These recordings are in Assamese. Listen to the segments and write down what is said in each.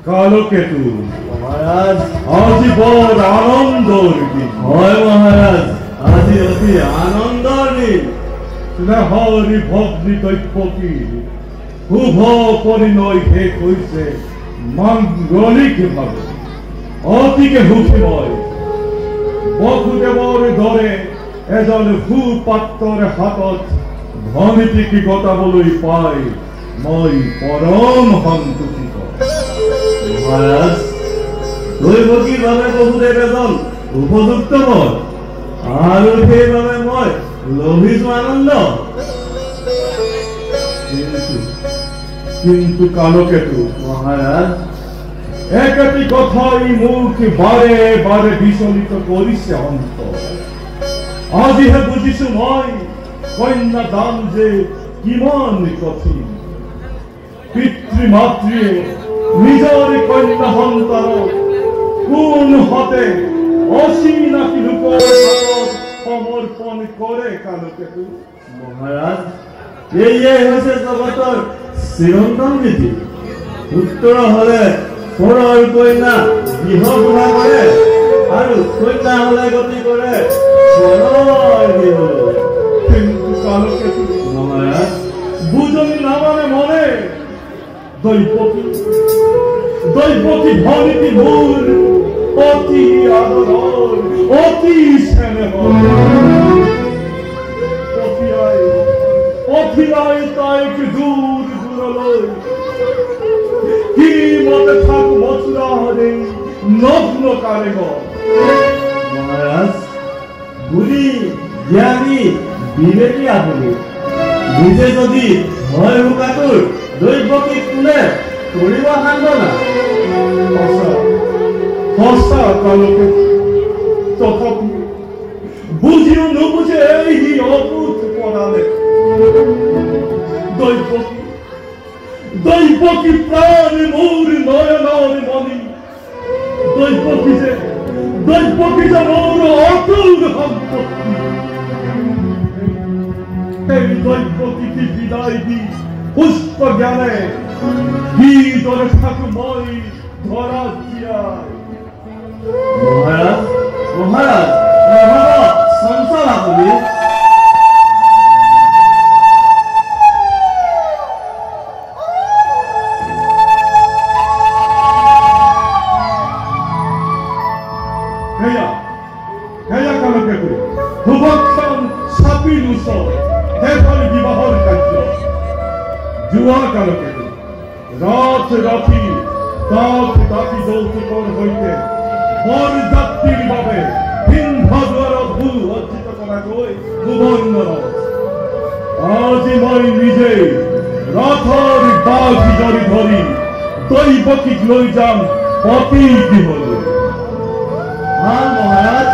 কালকেতু মহারাজ আজি বড় আনন্দর দিন। হয় মহারাজ, আজি অতি আনন্দর দিন। স্নেহরি ভগ্নী দৈপকী শুভ পরিণয় শেষ হৈছে মাঙ্গলিক ভাৱে অতিকে সুখীময়। বসুদেৱৰ দৰে এজন সুপাত্ৰৰ হাতত ধনীটিকি গতাবলৈ পাই মই পৰম সন্তুষ্ট। মহাৰাজ দৈবকীৰ বাবে বসুদেৱ এজন উপযুক্ত বৰ, আৰু সেইবাবে মই লভিছো আনন্দ। কিন্তু কালকেতু মহাৰাজ একটি কথাই মোক বাৰে বাৰে বিচলিত কৰিছে অন্তর। আজিহে বুজিছো মই কন্যা দান যে কিমান কঠিন। পিতৃ মাতৃয়ে নিজৰ কন্যা সন্তানক কোন হতে অচিনাকি লোকৰ হাতত সমৰ্পণ কৰে কালকেতু। মহাৰাজ এয়ে হৈছে জগতৰ চিৰন্তন নীতি। পুত্ৰ হলে পৰৰ কন্যা গৃহ বুঢ়া কৰে, আৰু কন্যা হলে গতি কৰে পৰৰ গৃহলৈ। কিন্তু কালকেতু মহাৰাজ বুজনি নামানে মনে দৈপকী ধনীটি মোৰ অতি আদৰৰ অতি স্নেহৰ। পঠিয়াই তাইক দূৰ দূৰলৈ কি মতে থাক মথুৰা হৰে নগ্ন কাৰেগৰ। মহাৰাজ বুঢ়ী জ্ঞানী বিবেকী আপুনি নিজে যদি ভয় হুকাটোৰ দৈবকীক কোনে কৰিব সান্তনা। সঁচা কালকেতু তথাপি বুঝিও নুবুঝে এই অভূত পরালে দৈবকী প্রাণ মোর নয়নর মনি। দৈবকী যে মোর অতুল সম্পত্তি। এই দৈবকীকে বিদায় দি পুষ্প জ্ঞানে গীতরে থাকু মই ধরা জিয়ায়। মহারাজ মহারাজ মহারাজ চঞ্চল আপুনি। হেয়া কালকেতু শুভক্ষণ চাপি নুচ সেইখন বিবাহৰ কাৰ্য। যোৱা কালকেতু ৰথ ৰথী দাসী যৌতুকৰ সৈতে বৰযাত্ৰীৰ বাবে সিংহদ্বাৰত ভূ অৰ্জিত কৰাকৈ সুবৰ্ণ ৰথ। আজি মই নিজেই ৰথৰ বাঘ জৰি ধৰি দৈবকীক লৈ যাম পতি গৃহলৈ। মহাৰাজ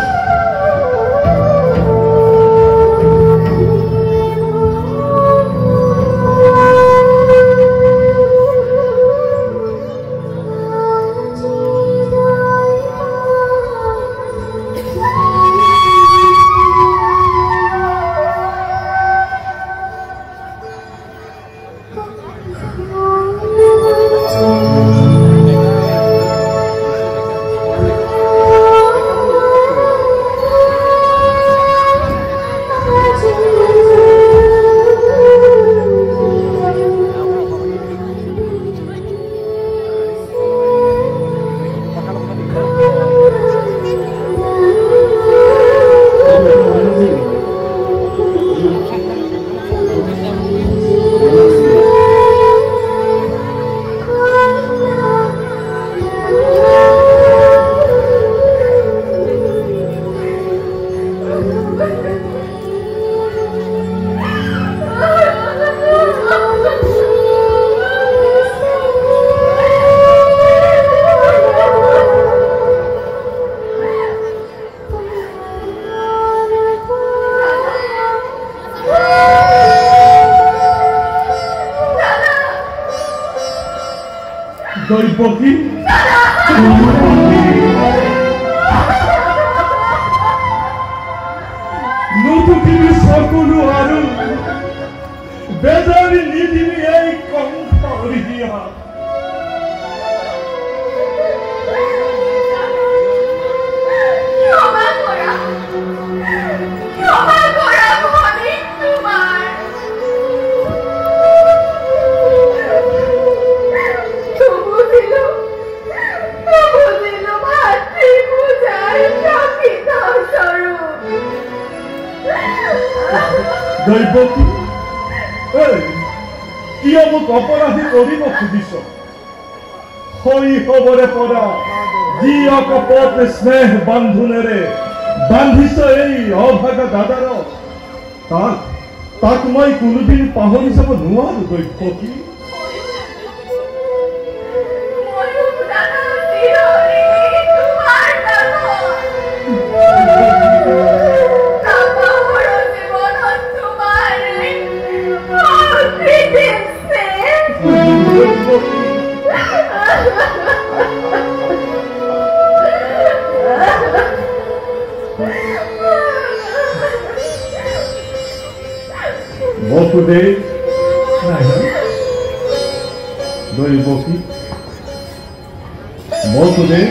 দৈবকী নুটুকিবি সকলো আৰু বেজাৰি নিদিবি এই কংসৰ দিয়া। দৈবকী কিয় মোক অপৰাধী কৰিব খুজিছ শৈশৱৰে পৰা যি অকপট স্নেহ বান্ধোনেৰে বান্ধিছ এই অভাগা দাদাৰক তাক মই কোনোদিন পাহৰি যাব নোৱাৰো দৈবকী বসুদেৱ দৈবকী বসুদেৱ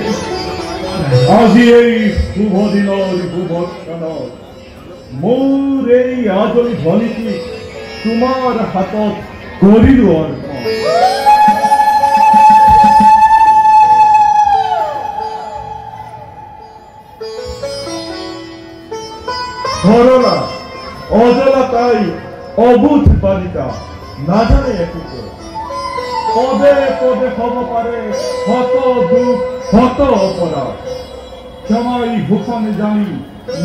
আজি এই শুভ দিনৰ শুভ ক্ষণত মোৰ এই আজৰি ধ্বনিটি তোমাৰ হাতত কৰিলো অৰ্পণ সৰলা অজলা তাই অবুধ বালিকা নাজানে একো পদে পদে হব পাৰে শত দুখ শত অপৰাধ ক্ষমাই হুকমে জানি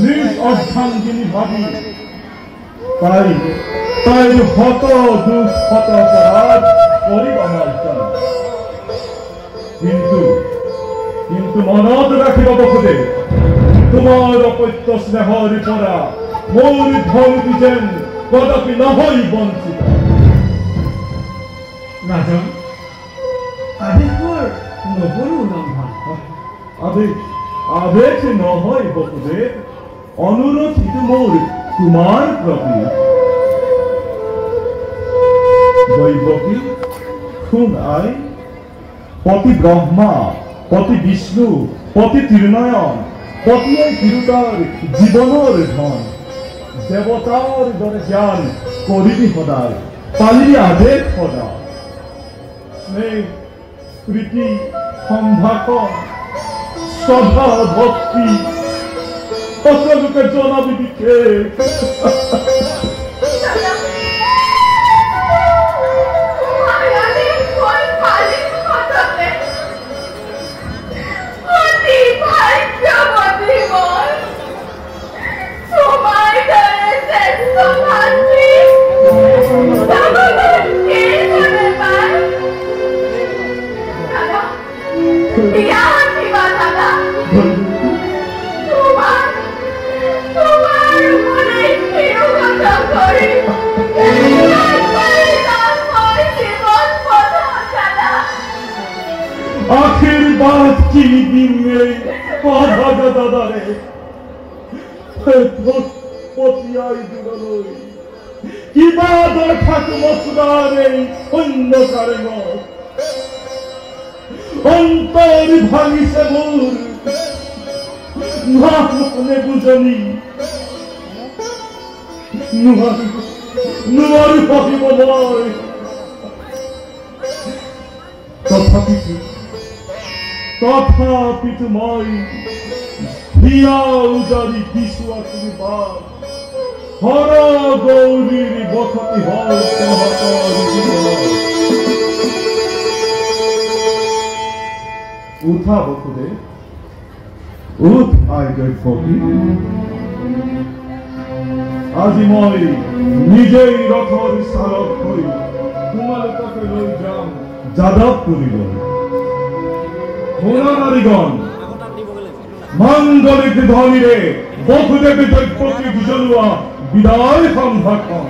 নিজ অর্ধাঙ্গিনী ভাবি তাই শত দুখ শত অপরাধ করিব আমার জানা কিন্তু মনত রাখিব বসুদেৱ তোমাৰ অপত্য স্নেহৰ পৰা মোৰ ধনটি যেন কদাপি নহয় বঞ্চিত ৰাজন আবেগৰ নকৰো ৰন্ধন আবেগ নহয় বসুদেৱ অনুৰোধ ইটো মোৰ তোমাৰ প্ৰতি দৈবকী শুন আই পতি ব্ৰহ্মা পতি বিষ্ণু পতি ত্ৰিনয়ন পতিয়ে তিৰুতাৰ জীৱনৰ ধন দেৱতাৰ দৰে জ্ঞান কৰিবি সদায় পালিবি আবেগ সদায় স্নেহ প্ৰীতি সম্ভাষণ শ্ৰদ্ধা ভক্তি সকলোকে জনাবি বিশেষ আশীৰ্বাদ চিনি দিন এই অভাগা দাদাৰে পতিয়াই দূৰলৈ কিবা দৰকাৰ মছুদাৰ এই অন্ধকাৰে অন্তৰ ভাঙিছে মোৰ মনে বুজনি নোৱাৰো ভাবিব মই তথাপিতো মই হিয়া উজাৰি দিছো আশীৰ্বাদ হৰ গৌৰীৰ বসতি হল তহঁতৰ জীৱনত উঠা বসুদেৱ উঠ আই দৈবকী আজি মই নিজেই ৰথৰ চালক হৈ তোমালোককে লৈ যাম যাদৱপুৰীলৈ নাৰীগণ মাঙ্গলিক ধ্বনিৰে বসুদেৱ দৈবকী বুজলোৱা বিদায় সম্ভাষণ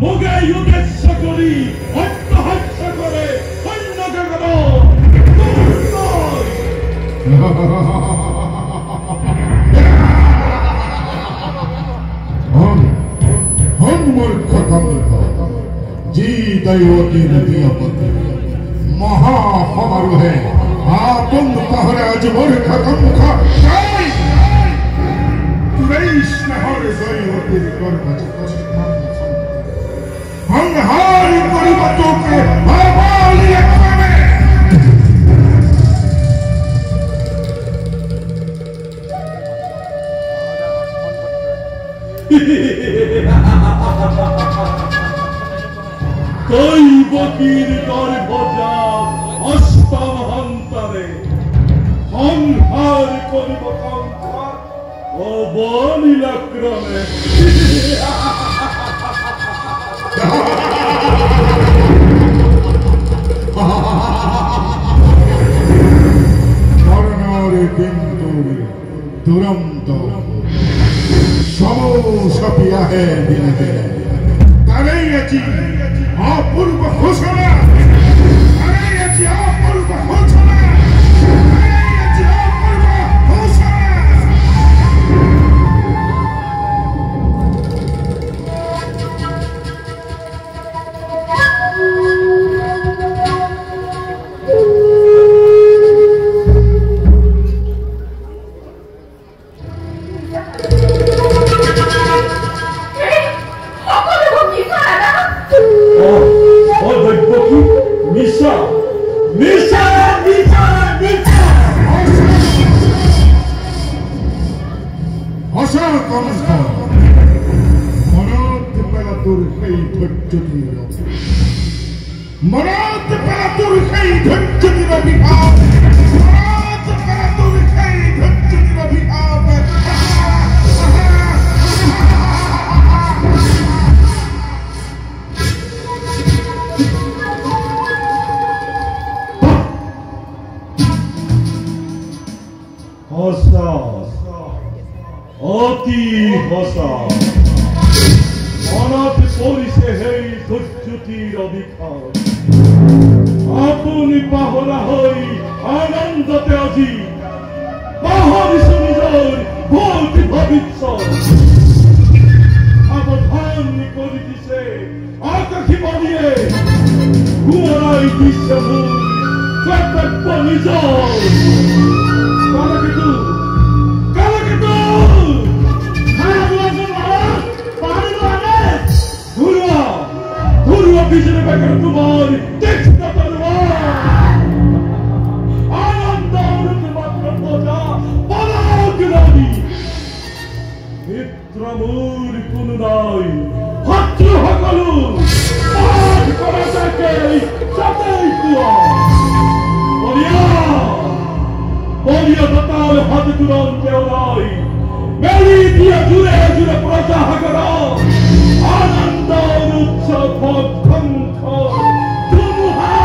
মোগে উদ্দেশ্য করি আত্মহত্যা করে অন্যকে করো जी दैवती नदियापति महासमारोहे आपन पहरे अजबर खत्म खा कृष्ण हरे दैवती कर्म हम हारी परिवर्तों के भावाली रखने কই বকির গর্ভজা অষ্টমহন্তরে সংহার করিব সংখ্যা ও বলিলাক্রমে করণরে বিন্দুরে দুরন্ত সমসপিয়া হে দিনে দিনে তারেই আছি অপূর্ব ঘোষণা তারেই আছি অপূর্ব ঘোষণা তারেই আছি অপূর্ব ঘোষণা অতি হসা অনাথ পরিষে হেই ধৈর্যতির অধিকার আপনি পাহরা হই আনন্দতে আজি পাহরিস নিজর ভূত ভবিষ্যৎ সাবধান করিতেছে আকাশি বলিয়ে ঘুমাই দিচ্ছে মূল কর্তব্য নিজর পিছনে বেকার তোমার দেখতে আনন্দ মাত্র বোঝা পলাক নদী মিত্রমূর কোন নাই শত্রু সকলো পাঠ করা থাকে সাথেই বলিয়া তাতাল হাত তুলন কেউ নাই মেলি দিয়া জুড়ে জুড়ে প্রজা হাগর আনন্দ উৎসব ভঙ্খ তুমুহা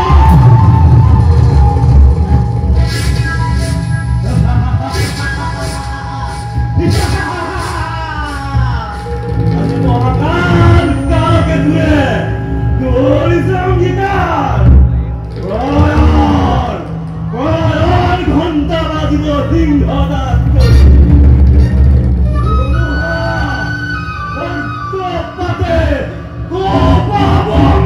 মহাকাল কালকে দূরে তোর গীতার ঘন্টা বাজিব সিংহনাথ Go,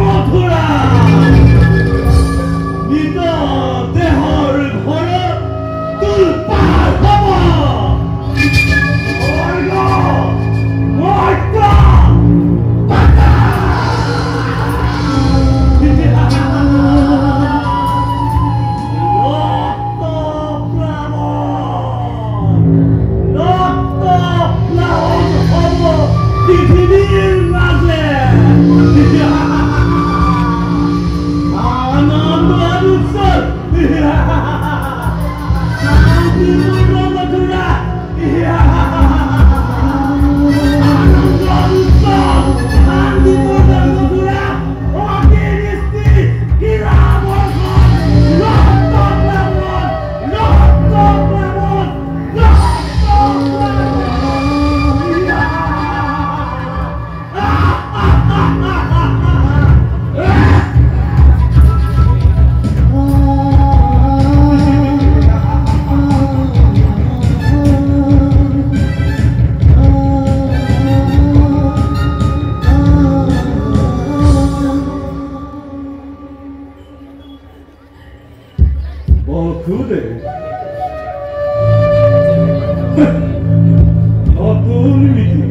নতুন নীতি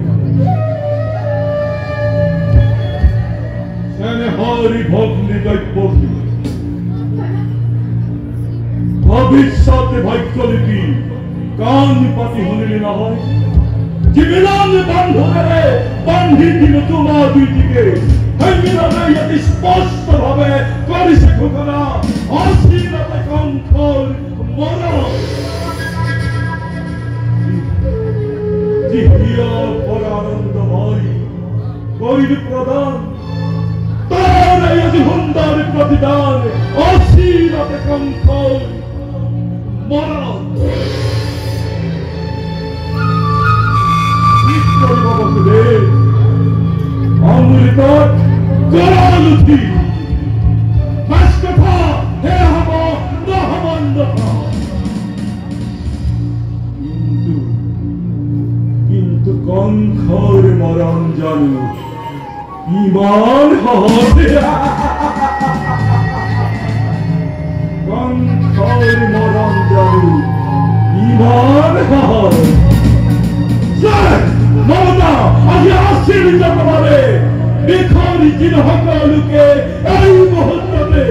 সেনে হরি ভগ্নি দৈব্যী ভবিষ্যতে ভাগ্যলিপি কান পাতি হলিলে না হয় যে মিলন বান্ধবরে বান্ধি দিল তোমার দুই দিকে সেই মিলনে অতি স্পষ্ট ভাবে করিছে ঘোষণা অশ্লীলতা কণ্ঠর মরণ জিহিয়া পর আনন্দময় করিল প্রদান তার এই হুন্দার প্রতিদান অশ্লীলতা কণ্ঠর মরণ অমৃত গরালুতি বাস্তথা হে হব নহবন্ধ কিন্তু কণ্ঠর মরণ জানু ইমান হবে কণ্ঠর মরণ জানু ইমান হবে মমতা আজি আশীর্বাদ পাবে বিখরি চিহ্ন সকলোকে এই মুহূৰ্ততে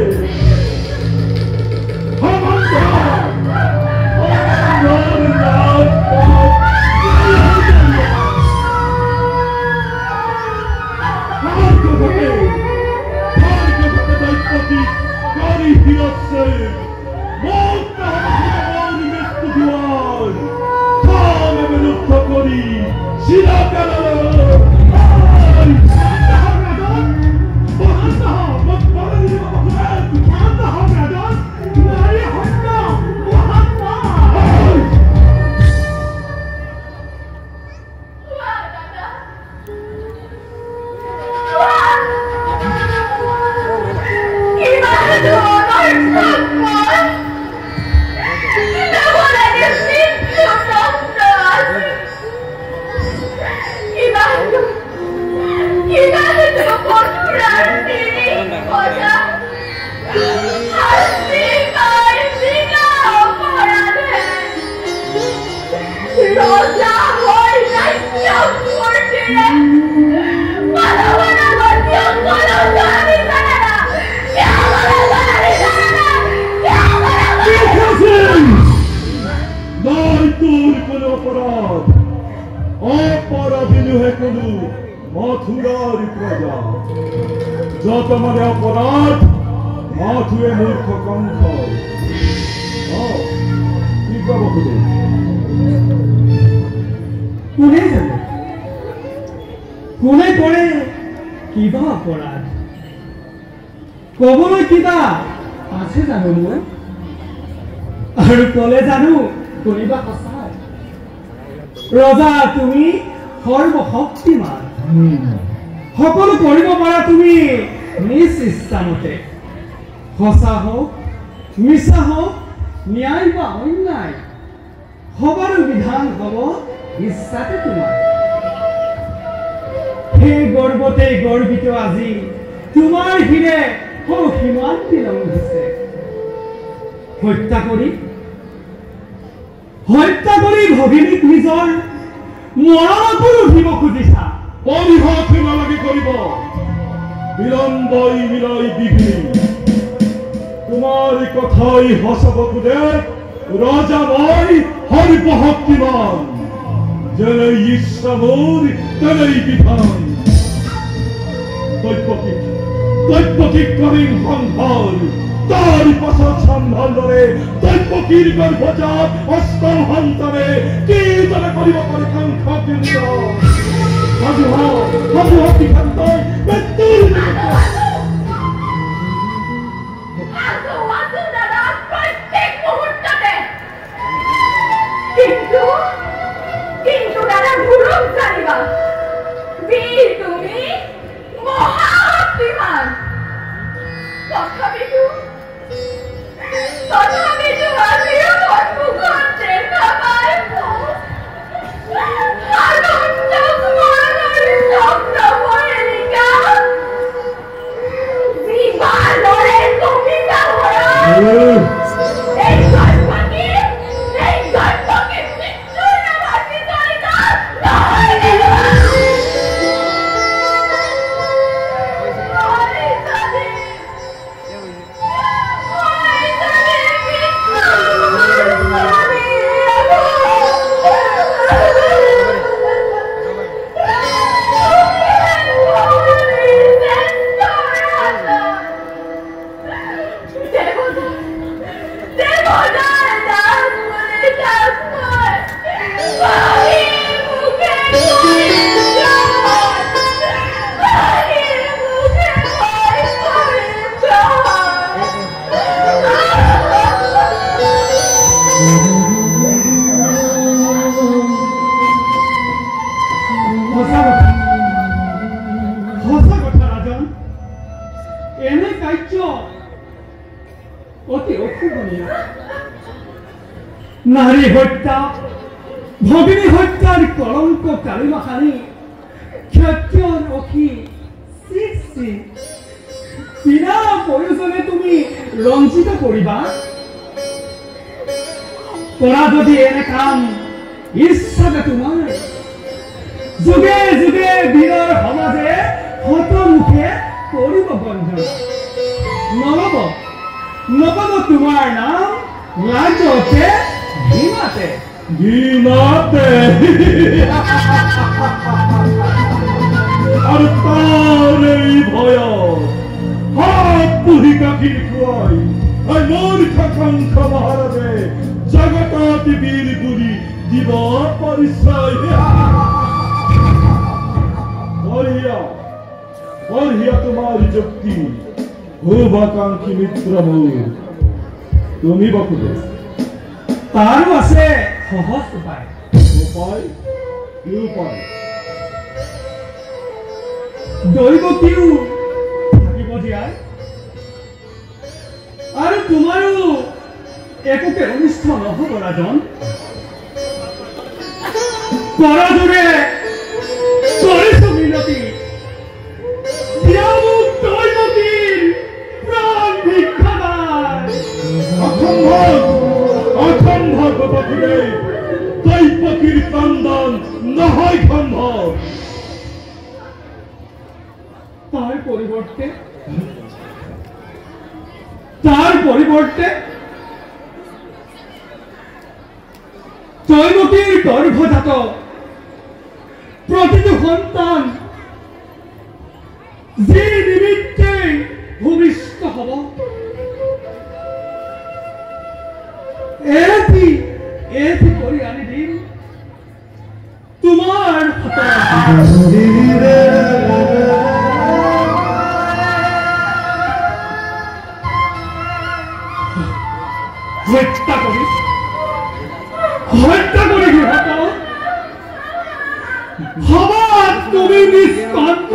মথুৰাৰ প্ৰজা যত মানে অপৰাধ মথুৰে মূৰ্খ কণ্ঠ কি কৰবো কোনে জানে কোনে কৰে কিবা অপৰাধ কবলৈ কিবা আছে জানো মই আৰু কলে জানো কৰিবা সঁচাই ৰজা তুমি সৰ্বশক্তিমান সকলো কৰিব পাৰা তুমি নিজ ইচ্ছামতে সঁচা হওক মিছা হওক ন্যায় বা অন্যায় সবাৰো বিধান হ'ব ইচ্ছাতে তোমাৰ সেই গৰ্বতে গৰ্বিত আজি তোমাৰ হিৰে সিমান বিলং হৈছে হত্যা কৰি ভগিনীক নিজৰ মৰণতো উঠিব খুজিছা পৰিহাস নালাগে কৰিব বিলম্বই মিলাই বিঘ্নি তোমাৰ কথাই সঁচাব খোজে ৰজা মই সৰ্বশক্তিমান যেনে ইচ্ছা মোৰ তেনেই বিধান দৈব্যকীক কৰিম সংহাৰ তাৰ পাছত সম্ভালদৰে দৈব্যকীৰ গৰ্ভজাত অষ্টম সন্তানে কিদৰে কৰিব পাৰে কাংক্ষা কেন্দ্ৰ সাধু সিদ্ধান্তই মৃত্যুৰ কিন্তু দাদা ভুলক জানিবা বীৰ তুমি মহাশক্তিমান তথাপিতো আজিও সন্মুখত দেখা পাই আনন্দ স্মৰণৰ নাৰী হত্যা ভগিনী হত্যাৰ কলঙ্ক কালিমাখানি ক্ষত্ৰিয় ৰক্ষী সৃষ্টি বিনা প্ৰয়োজনে তুমি ৰঞ্জিত কৰিবা কৰা যদি এনে কাম ইচ্ছাতে তোমাৰ যুগে যুগে বীৰৰ সমাজে হতমুখে কৰিব বঞ্চনা নকব তোমাৰ নাম লাজতে ঘৃণাতে আর তার এই ভয় হাত পুহি কাঠির খুয়াই আর মোর খাকাঙ্ক্ষা মহারাজে জগতাতি বীর গুরি দিব পরিচয় বঢ়িয়া তোমার যুক্তি শুভাকাঙ্ক্ষী মিত্র মোর তুমি বকুলে তাৰো আছে সহজ উপায় উপায় কি উপায় দৈৱকীও থাকিব জীয়াই আৰু তোমাৰো একোকে অনিষ্ট নহ'ব ৰাজন কৰজোৰে কৰিছো মিনতি মোক দৈৱকীৰ প্ৰাণ ভিক্ষাদান অসম্ভব বকুলে দৈৱকীৰ কান্দন নহয় সম্ভৱ তাৰ পৰিবৰ্তে দৈৱকীৰ গৰ্ভজাত প্ৰতিটো সন্তান যি নিমিত্তে ভূমিষ্ঠ হব এটি কৰি আনি দিম তোমাৰ হত্যা কৰি গৃহত হবা তুমি নিষ্কণ্ঠ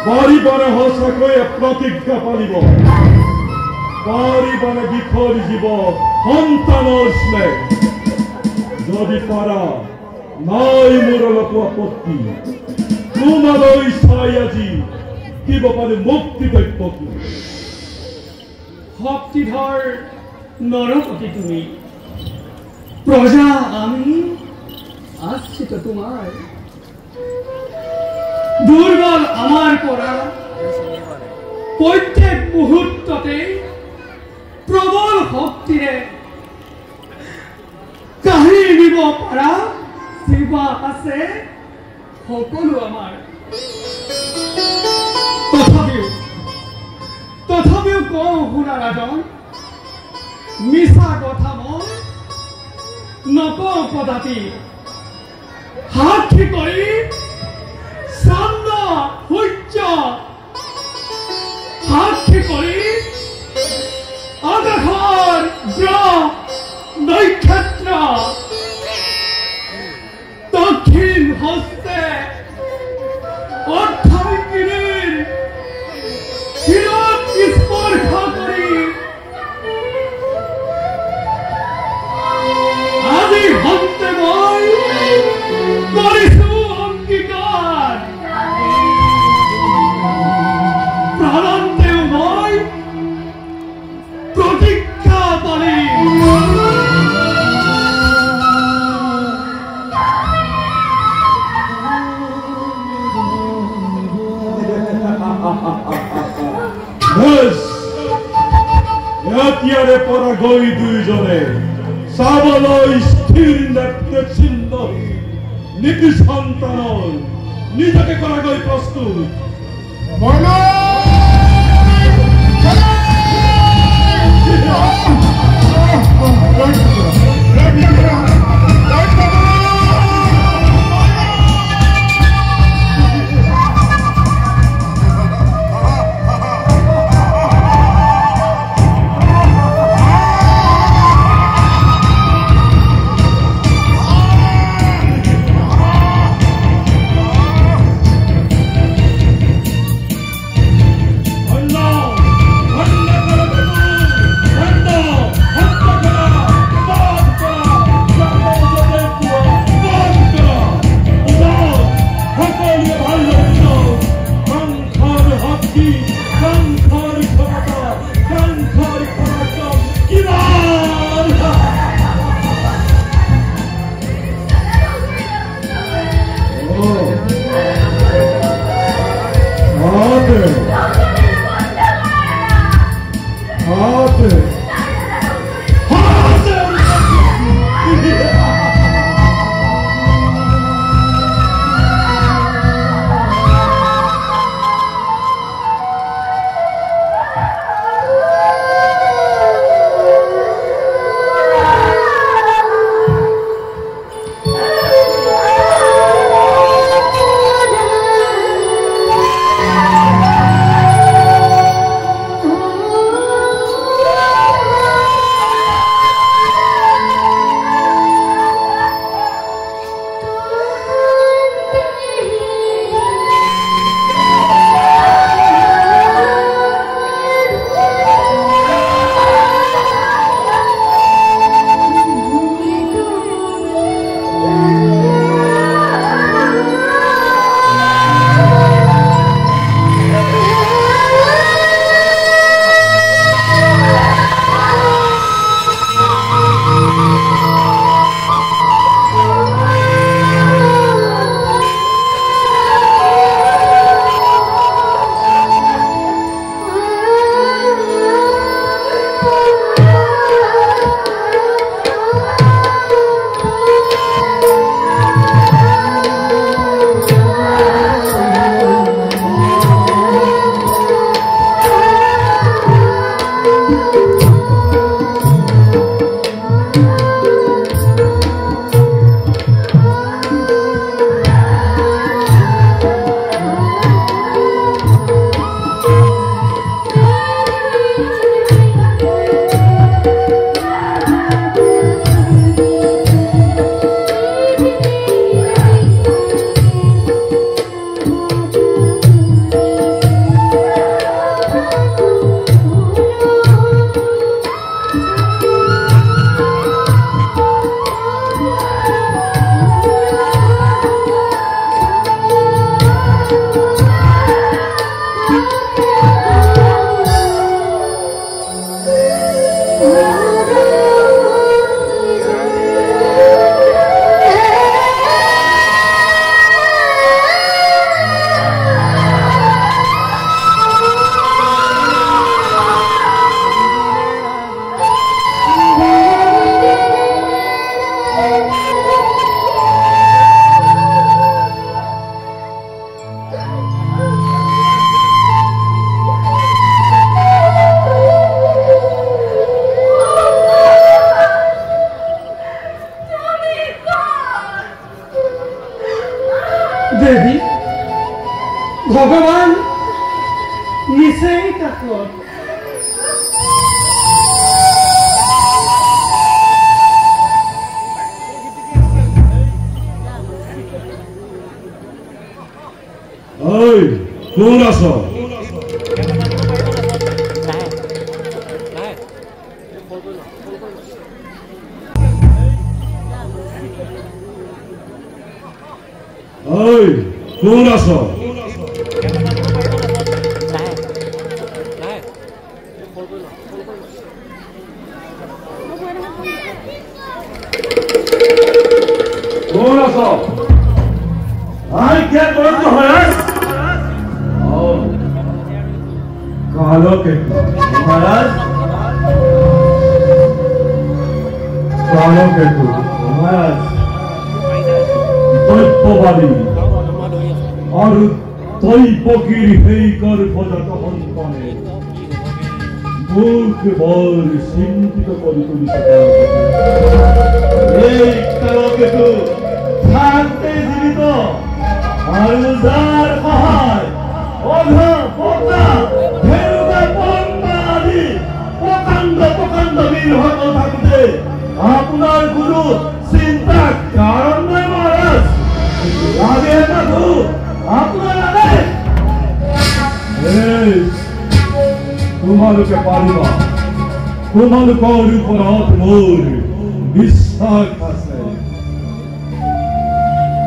পাৰিবানে সঁচাকৈয়ে প্ৰতিজ্ঞা পালিব পাৰিবানে বিফল জীৱ সন্তানৰ স্নেহ যদি পাৰা নাই মোৰ অলপ আপত্তি তোমালৈ চাই আজি দিব পাৰে মুক্তি দৈৱকী শক্তিধৰ নৰপতি তুমি প্ৰজা আমি আশ্ৰিত তোমাৰ দুৰ্বল আমাৰ পৰা প্ৰত্যেক মুহূৰ্ততে প্ৰবল শক্তিৰে কাঢ়ি নিব পৰা সেৱা আছে সকলো আমাৰ তথাপিও কওঁ শুনা ৰাজন মিছা কথা মই নকওঁ কদাপি সাক্ষী কৰি চন্দ্ৰ সূৰ্য সাক্ষী কৰি আকাশৰ গ্ৰহ নক্ষত্ৰ দক্ষিণ হস্তে অৰ্থনীতিৰ শিৰত স্পৰ্শ কৰি আজি হন্তে মই কৰিছো অংগীকাৰ প্ৰাণন্তেও মই হাতিয়ারে পরা গই দুইজনে সাবলয় স্থির নেতৃচ্ছিন্ন নীতি সন্তান নিজেকে করা গই প্রস্তুত দেবী ভগবান নিচেই কাষত ওই কোন আছো ওই কোন আছো কোন আছো আই কে করছ হয় ও কালো কে মহারাজ কালকেতু মহারাজ দৈত্যবাদী আর দৈবকীর হেইকর ভজত সন্তানে মুখ বল চিন্তিত করে তুলিছে। এই কালকেতু থাকতে জীবিত আর যার পাহাড় অধা পোকা ধেনুকা পন্না আদি প্রকাণ্ড প্রকাণ্ড বীর হত থাকতে আপনার গুরু চিন্তা কারণ নয় মহারাজ। আগে থাকু আপনার আদেশ। তোমালোকে পাৰিবা, তোমালোকৰ ওপৰত মোৰ বিশ্বাস আছে।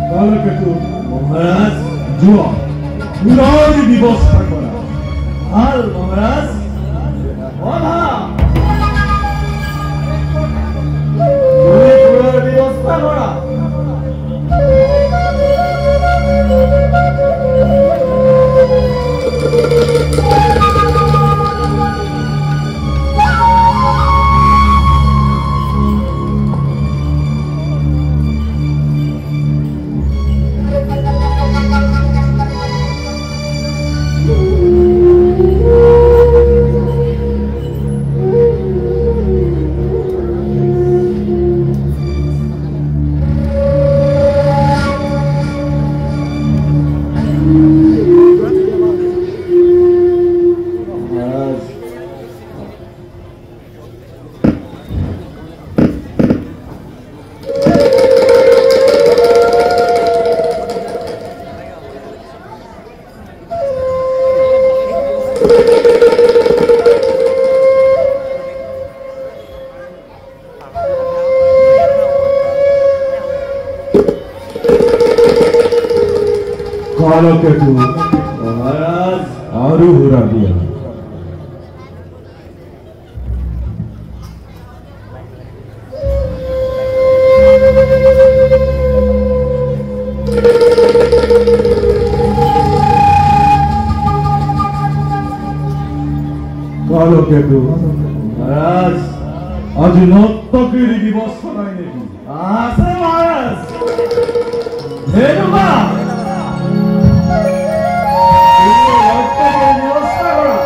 কালকেতু মহাৰাজ যোৱা পুনৰ ব্যৱস্থা কৰা। ভাল মহাৰাজ অধা তুমি পুৰাৰ ব্যবস্থা কৰা। কালকেতু মহাৰাজ আৰু ঘূৰা দিয়া। কালকেতু মহাৰাজ আজি নৰ্তকীৰ ব্যৱস্থা নাই নেকি? আছে মহারাজ ধেনুকা ব্যবস্থা করা।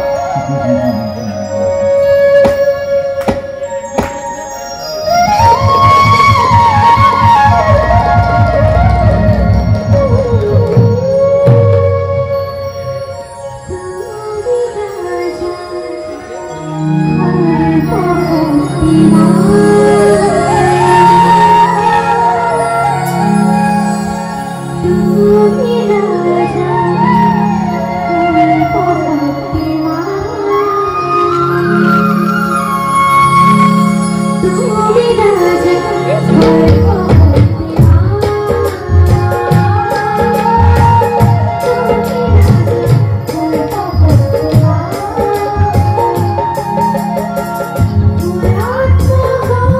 Oh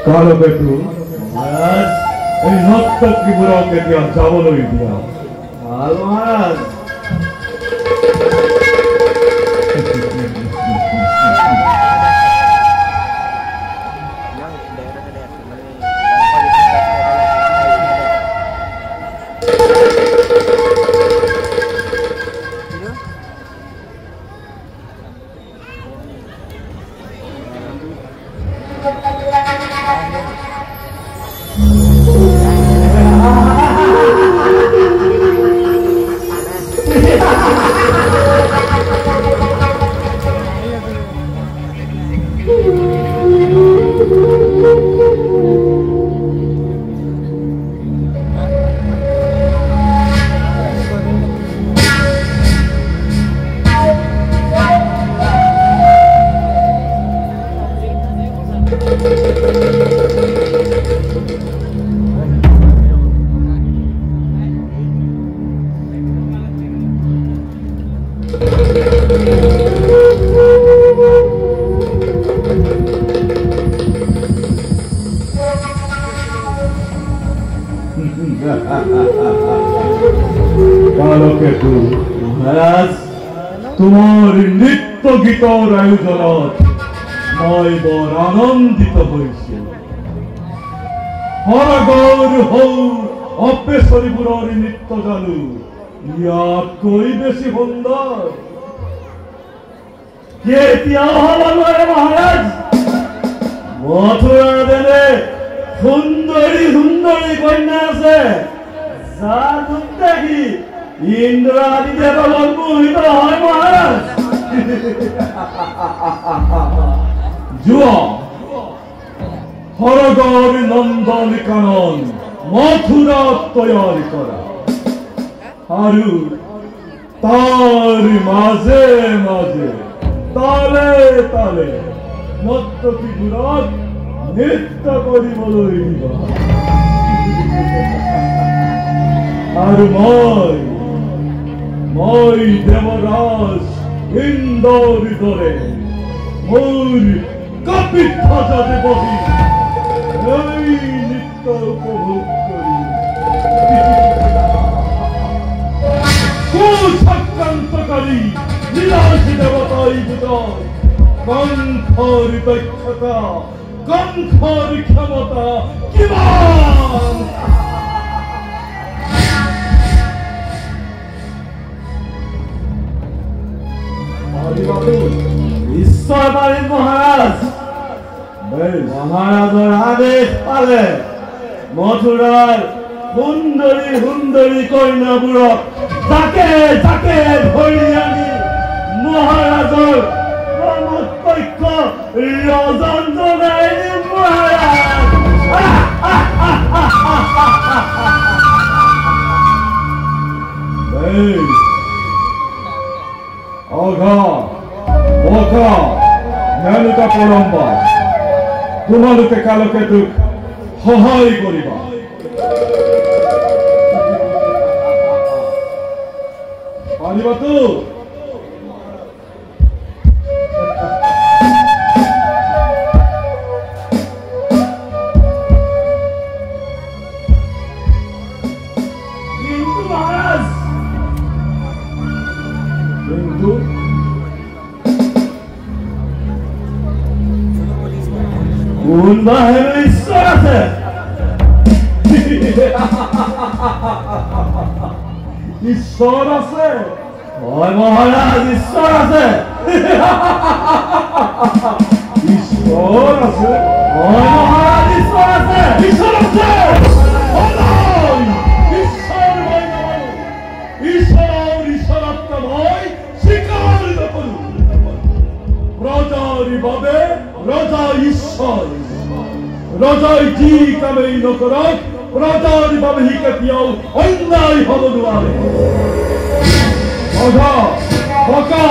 কালো কেতু মহারাজ এই নর্তকী বুড়াকে দিয়া যাবলই দিয়া ভাল মহারাজ কালো কেতু মহারাজ তোমার নৃত্য গীতর আয়োজনত মই বৰ আনন্দিত হয়েছে হৰগৌৰ হৌ অপেশ্বৰীবোৰৰ নৃত্য জানো ইয়াতকৈ বেছি সুন্দৰ কেতিয়াও হ'ব নোৱাৰে মহাৰাজ মথুৰাৰ দেনে সুন্দৰী সুন্দৰী কন্যা আছে যাৰ ৰূপ দেখি ইন্দ্ৰ আদি দেৱলোক মোহিত হয় মহাৰাজ যোৱা হৰগৌৰ নন্দন কানন মথুৰাত তৈয়াৰী কৰা আৰু তাৰ মাজে মাজে তালে তালে নৰ্তকীবোৰক নৃত্য কৰিবলৈ দিবা আৰু মই দেৱৰাজ ইন্দ্ৰৰ দৰে মোৰ কপিধ্বজতে বহি এই নৃত্য উপভোগ কৰিম কুচক্ৰান্তকাৰী লীলাসী দেৱতাই বুজয় কণ্ঠৰ দক্ষতা কণ্ঠৰ ক্ষমতা কিমান ঈশ্বৰ পাৰিম মহাৰাজ মহাৰাজৰ আদেশ পালে মথুৰাৰ সুন্দৰী সুন্দৰী কন্যাবোৰক জাকে জাকে ধৰি আনি মহাৰাজৰ কৰ্মপক্ষ ৰজন জনাই দিম মহাৰাজ অঘা বকা মেলুকা পৰম্পা তোমালোকে কালো কেতুক সহায় কৰিবা পাৰিবাতো কিন্তু মহাৰাজ কিন্তু কোনবা হেনো ঈশ্বৰ আছে ঈশ্বৰ আছে হয় মহাৰাজ ঈশ্বৰ আছে ঈশ্বৰ আছে হয় মহাৰাজ ঈশ্বৰ আছে ঈশ্বৰ আছে ঈশ্বৰ মই নামানো ঈশ্বৰৰ ঈশ্বৰত্ব মই স্বীকাৰ নকৰো ৰজাৰ বাবে ৰজা ঈশ্বৰ ৰজাই যি কামেই নকৰক ৰজাৰ বাবে সি কেতিয়াও অন্যায় হ'ব নোৱাৰে অঘা বকা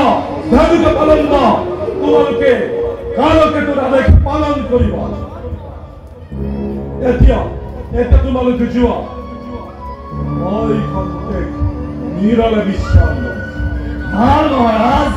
ধনুকে পালন না তোমালোকে কালকেতুৰ আদেশ পালন কৰিবা এতিয়া তোমালোকে যোৱা মই খন্তেক নিৰলে বিশ্ৰাম লম ভাল মহাৰাজ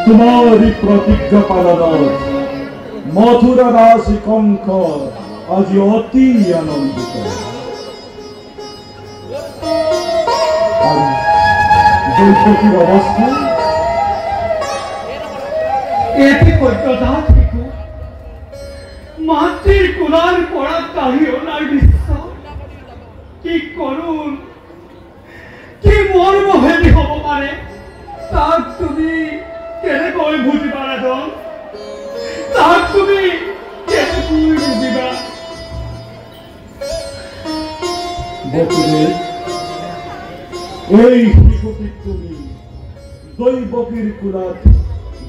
तुम्हारी प्रतिज्ञा पालन मथुरा राशि कंक आज अति आनंदित अवस्था এটি কইতদা ঠিক মাতৃর কোলার পড়া তাহিও নাই বিশ্বাস কি করুন কি মর্ম হেবি হব পারে তাক তুমি কেনেকৈ বুঝিবা রাজন তাক তুমি কেনেকৈ বুঝিবা বকুলে এই শিশুটিক তুমি দৈবকীর কুলাত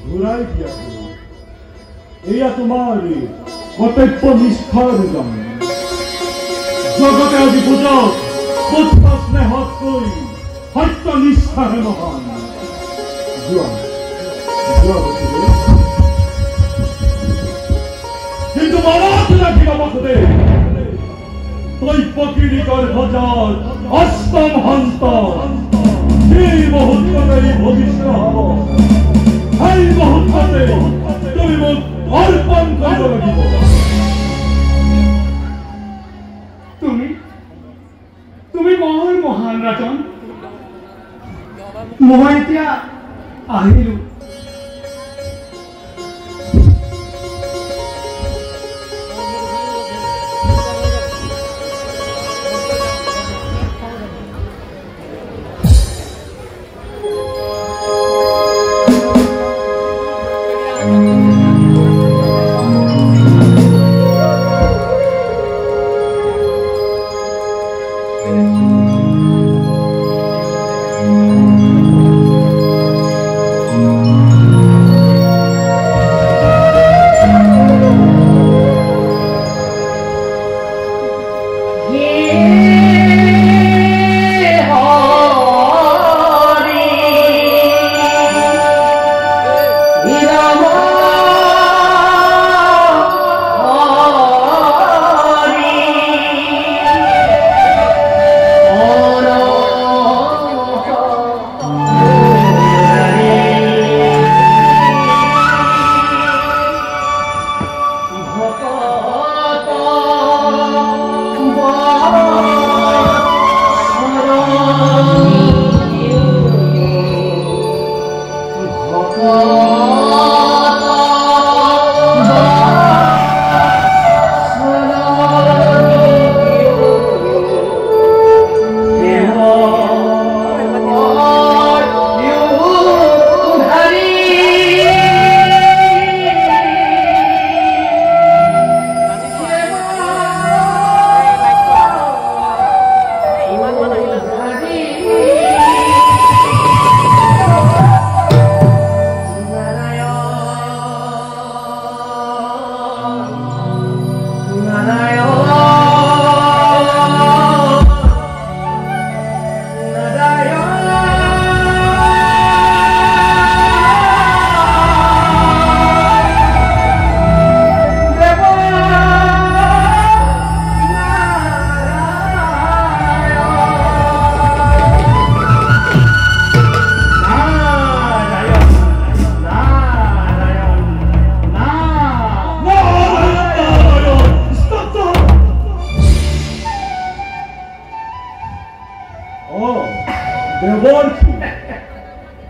ঘূৰাই দিয়া এয়া তোমাৰ কৰ্তব্য নিষ্ঠাৰ নিয়ম জগতে আজি বুজক পুত্ৰ স্নেহতকৈ সত্য নিষ্ঠাহে মহান কিন্তু মনত ৰাখিব বকুলে তৈপকিৰিকৰ ভজন অষ্টম হন্ত সেই মুহূৰ্ততেই ভবিষ্য হব সেই মুহূৰ্ততে তুমি মোক অৰ্পণ কৰিব লাগিব তুমি বৰ মহান ৰাজন মই এতিয়া আহিলো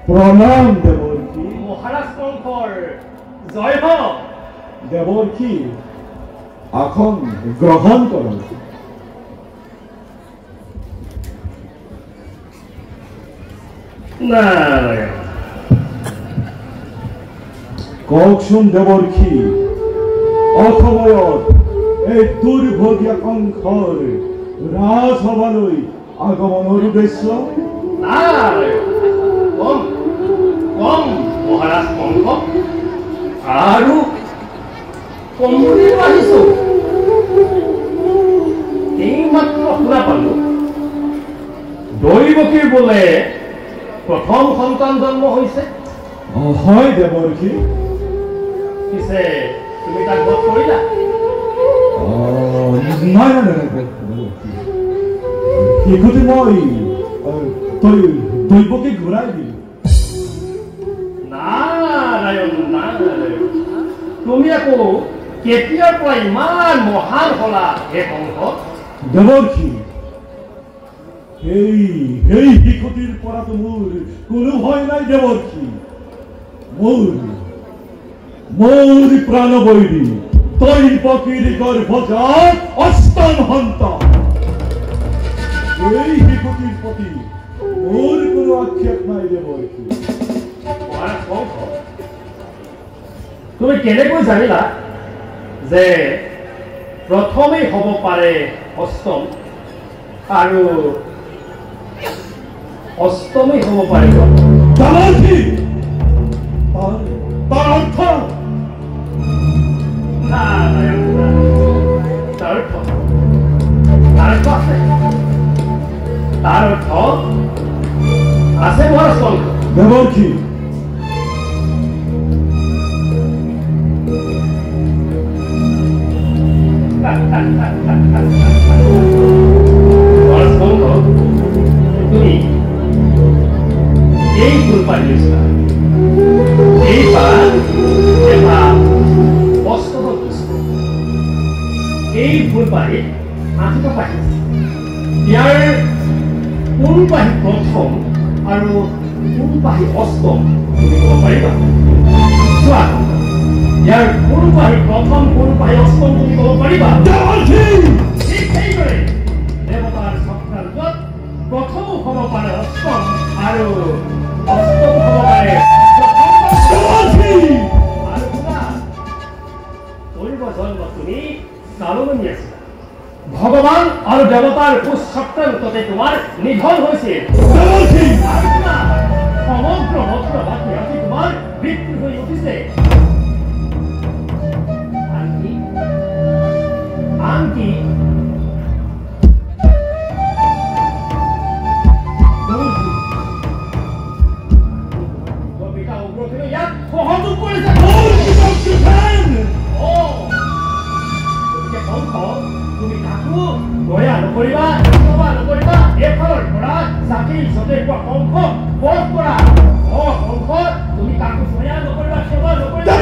প্ৰণাম দেবৰ্ষী মহাৰাজ শঙ্কৰ জয় হোক দেবৰ্ষী এখন গ্ৰহণ কৰুন নাৰায়ণ কৌশন দেবৰ্ষী অসময়ত এই দুৰ্ভোগীয় কংসৰ ৰাজসভালৈ আগমনৰ উদ্দেশ্য নাৰায়ণ কম কম মহাৰাজ শঙ্ক আৰু কম বুলি আহিছো এইমাত্ৰ শুনা পালো দৈৱকীৰ বোলে প্ৰথম সন্তান জন্ম হৈছে হয় দেবৰ্ষী পিছে তুমি তাক বধ কৰিলা নাই নাই নাই শিশুটি মই দৈৱকী ঘূৰাই দিলো নাৰায়ণ নাৰায়ণ তুমি আকৌ কেতিয়াৰ পৰা ইমান মহান হলা হে কংস দেবৰ্ষী এই শিশুটিৰ পৰাতো মোৰ কোনো ভয় নাই দেবৰ্ষী মোৰ প্ৰাণবৈৰী দৈৱকীৰ গৰ্ভজাত অষ্টম সন্তান এই শিশুটিৰ প্ৰতি মোৰ কোনো আক্ষেপ নাই দেবৰ্ষী মহাৰাজ কংস তুমি কেনেকৈ জানিলা যে প্ৰথমেই হ'ব পাৰে অষ্টম আৰু অষ্টমেই হ'ব পাৰে দেবৰ্ষী তাৰ অৰ্থ তাৰ অৰ্থ আছে মহাৰাজ কংস দেবৰ্ষী পাইছা এইবাৰ এটা বাস্তৱত এই ফুলবাৰীত 8টা পাহি ইয়াৰ কোনপাহি প্ৰথম আৰু কোনপাহি অষ্টম তুমি ক'ব পাৰিবা চোৱা ইয়াৰ কোনপাহি প্ৰথম কোনপাহি অষ্টম তুমি ক'ব পাৰিবা ঠিক সেইদৰে দেৱতাৰ চক্ৰান্তত প্ৰথম হ'ব পাৰে অষ্টম আৰু অষ্টম হ'ব পাৰে আৰু কৰিব জন্ম তুমি চালমনি আছিলা ভগৱান আৰু দেৱতাৰ চক্ৰান্ততে তোমাৰ নিধন হৈছিল সমগ্ৰ মথুৰাবাসী আজি তোমাৰ মৃত্যু হৈ উঠিছে আনকি ইয়াক সহযোগ কৰিছে তুমি কাকো দয়া নকৰিবা নকৰিবা এফালৰ পৰা জাতি যতে কংস বধ কৰা কংস তুমি কাকো দয়া নকৰিবা সেৱা নকৰিবা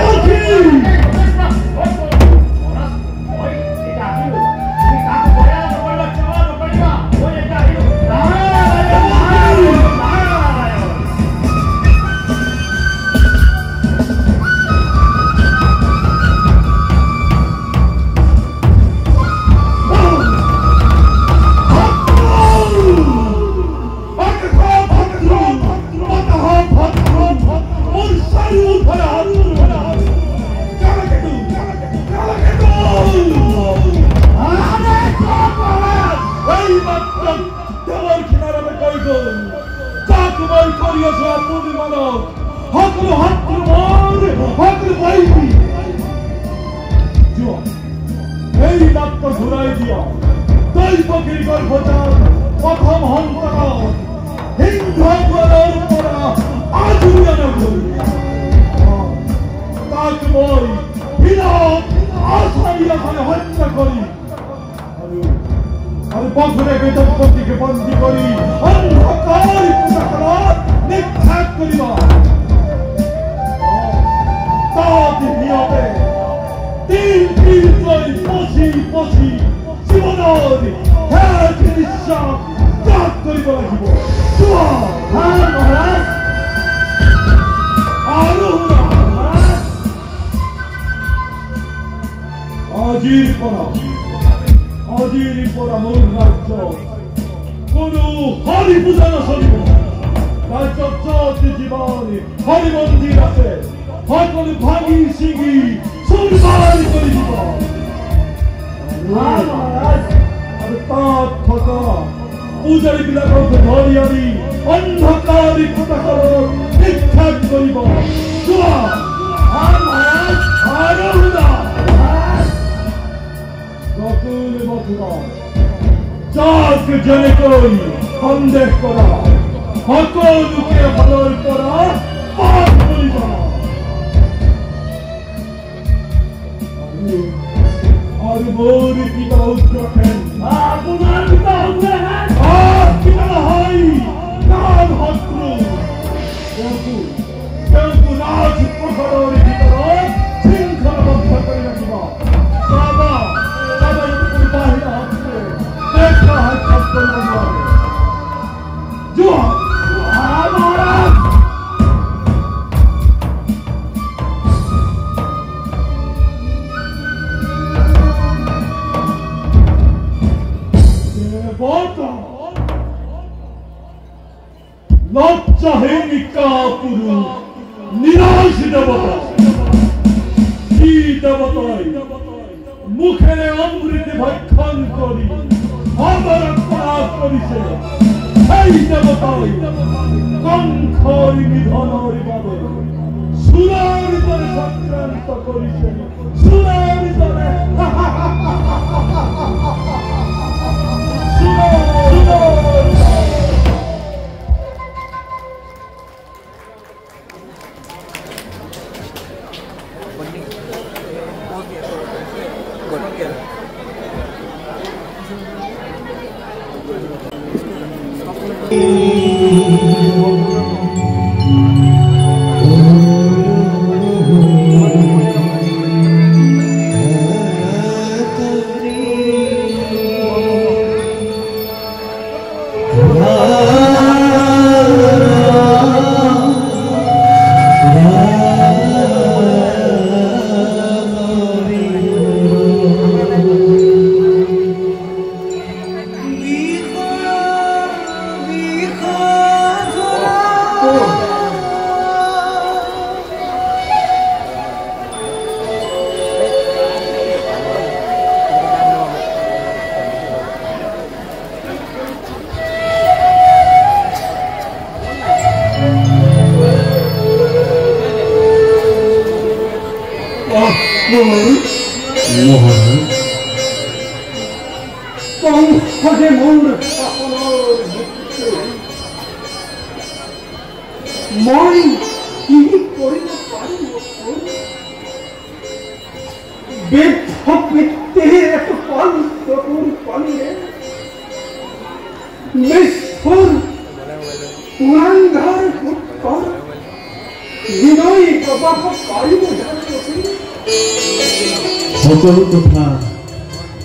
সকল কথা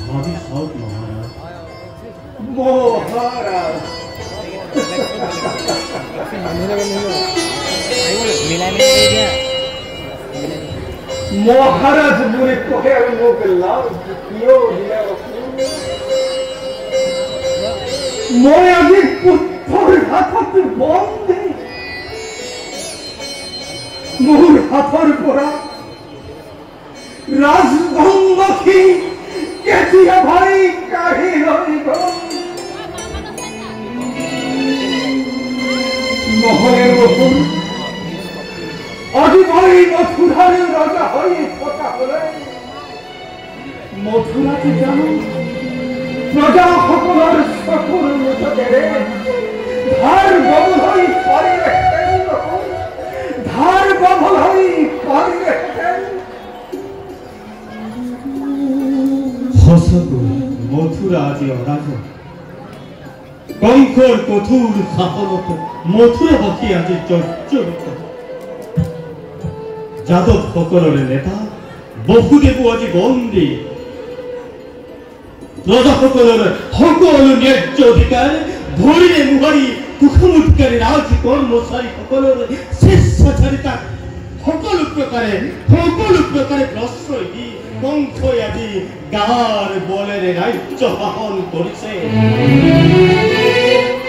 ভাবি সব মহাৰাজ মহাৰাজ মহাৰাজ বলে তোকে আমি মুখ লাভ কিও দিলা মই আজি পুত্ৰৰ হাতত বন্দী মোৰ হাতৰ পৰা রাজবঙ্গী কেতিয়া ভাই কাহি রইব নহলে বকুল আজি ভাই মথুরার রাজা হয়ে কথা হলে মথুরাতে জানো প্রজা সকলের সকল মুঠে ধার ববল হই পারিবে ধার ববল হই পারিবে মথুরা আজি অরাজ কঙ্কর কঠোর শাসনত মথুরাবাসী আজি জর্জরিত যাদব সকলৰে নেতা বহুদেৱ আজি বন্দী প্ৰজা সকলৰ সকলো ন্যায্য অধিকাৰ ধৰিলে মুহাৰি কুখমুৎকাৰী ৰাজ কৰ্মচাৰী সকলৰ স্বেচ্ছাচাৰিতাক সকলো প্ৰকাৰে প্ৰশ্ৰয় দি কংসই আজি গাৰ বলেৰে ৰাজ্য শাসন কৰিছে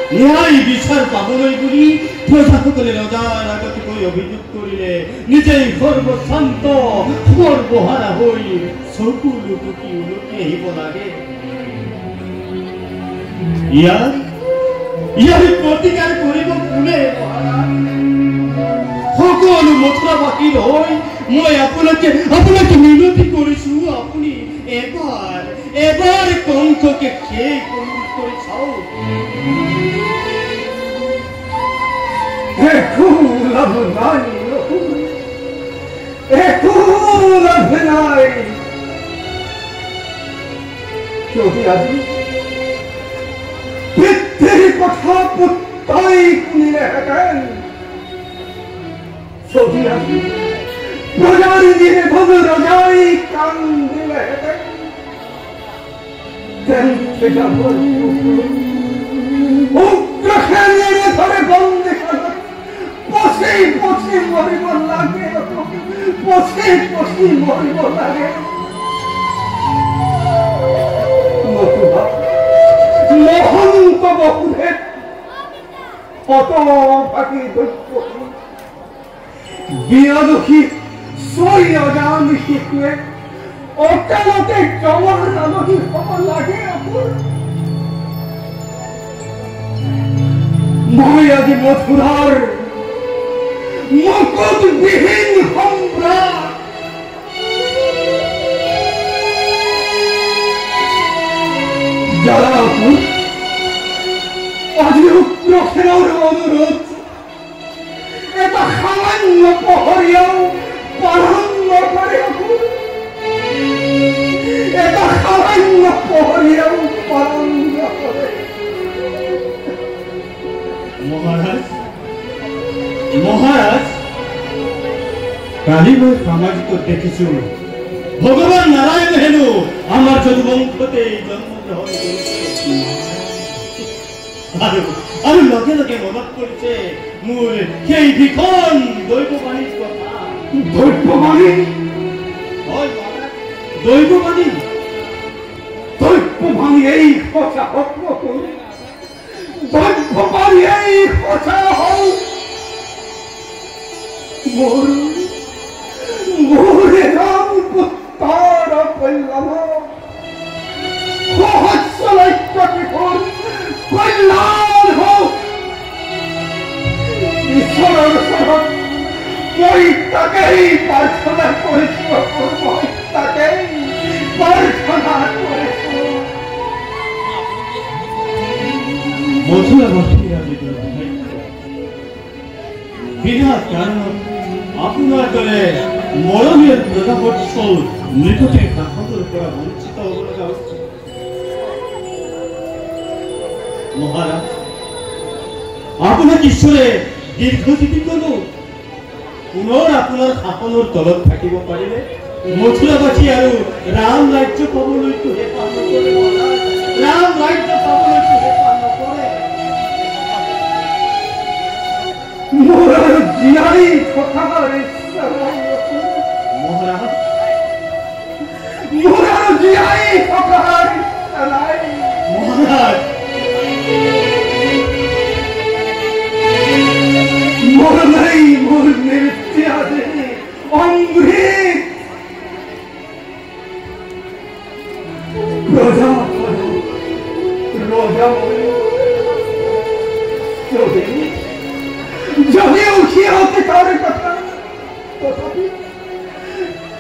ন্যায় বিচাৰ পাবলৈ বুলি প্ৰজাসকলে ৰজাৰ আগত গৈ অভিযোগ কৰিলে নিজেই সৰ্বশান্ত সৰ্বহাৰা হৈ চকু লুটুকি উলটি আহিব লাগে ইয়াৰ প্ৰতিকাৰ কৰিব কোনে সকলো মথুৰাবাসীৰ হৈ মই আপোনাকে মিনতি কৰিছো আপুনি এবাৰ কংসকে শেষ কৰি চাওক একো লাভ নাই যদি আজি পিতৃৰ কথা পুত্ৰই শুনিলেহেঁতেন যদি আজি প্রজার দিনে ভব রজাই কান্দিলে সেটা উগ্রসেনের ধরে বন্দী পশি মরিব লাগে পশি মরিব লাগে মহন্ত বহুদের অত ফাঁকি দৈত্য বিয়াদোষী সই অজান শিশুৱে অকালতে জমাৰ আলহী হ'ব লাগে মই আজি মথুৰাৰ মুকুটবিহীন সম্ৰাট যাৰা আজি উগ্ৰসেনৰ অনুৰোধ এটা সামান্য পহৰীয়াও পালন নকৰে এটা সামান্য পহৰীয়াও পালন নকৰে মহাৰাজ কালি মই সামাজিক দেখিছো ভগবান নাৰায়ণ হেনু আমাৰ যদুবংশতে জন্মগ্ৰহণ কৰিছে আৰু লগে লগে মনত পৰিছে মোৰ সেই ভীষণ দৈৱবাণীৰ কথা দৈৱবাণী হয় মহাৰাজ দৈৱবাণী এই সঁচা হওক দৈৱবাণী এই সঁচা হওক মোরে নাম পুত্তার কল্যাণ সহস্রলক্ষটি হোক কল্যাণ হোক ঈশ্বরের শরণ মই তাকেই প্রার্থনা করেছি মই তাকেই প্রার্থনা করেছি মথুরাবাসী বিনা কারণ আপনার দলে মরণের প্রজাপৎসল নিকটে দাফন করা বঞ্চিত অবস্থা মহারাজ আপনার ঈশ্বরে দীর্ঘজীবী করুন পুনৰ আপোনাৰ শাসনৰ তলত থাকিব পাৰিলে মথুৰাবাসী আৰু ৰাম ৰাজ্য পাবলৈতো হেঁপাহ নকৰে মহাৰাজ ৰাম ৰাজ্য পাবলৈতো হেঁপাহ নকৰে মোৰ জীয়াই থকাৰ ইচ্ছা নাই মহাৰাজ মোৰ জীয়াই থকাৰ ইচ্ছা নাই মহাৰাজ মোর নাই মোর নিত্যাদে অমৃত রোজা রোজা যদি উঠি হতে তার কথা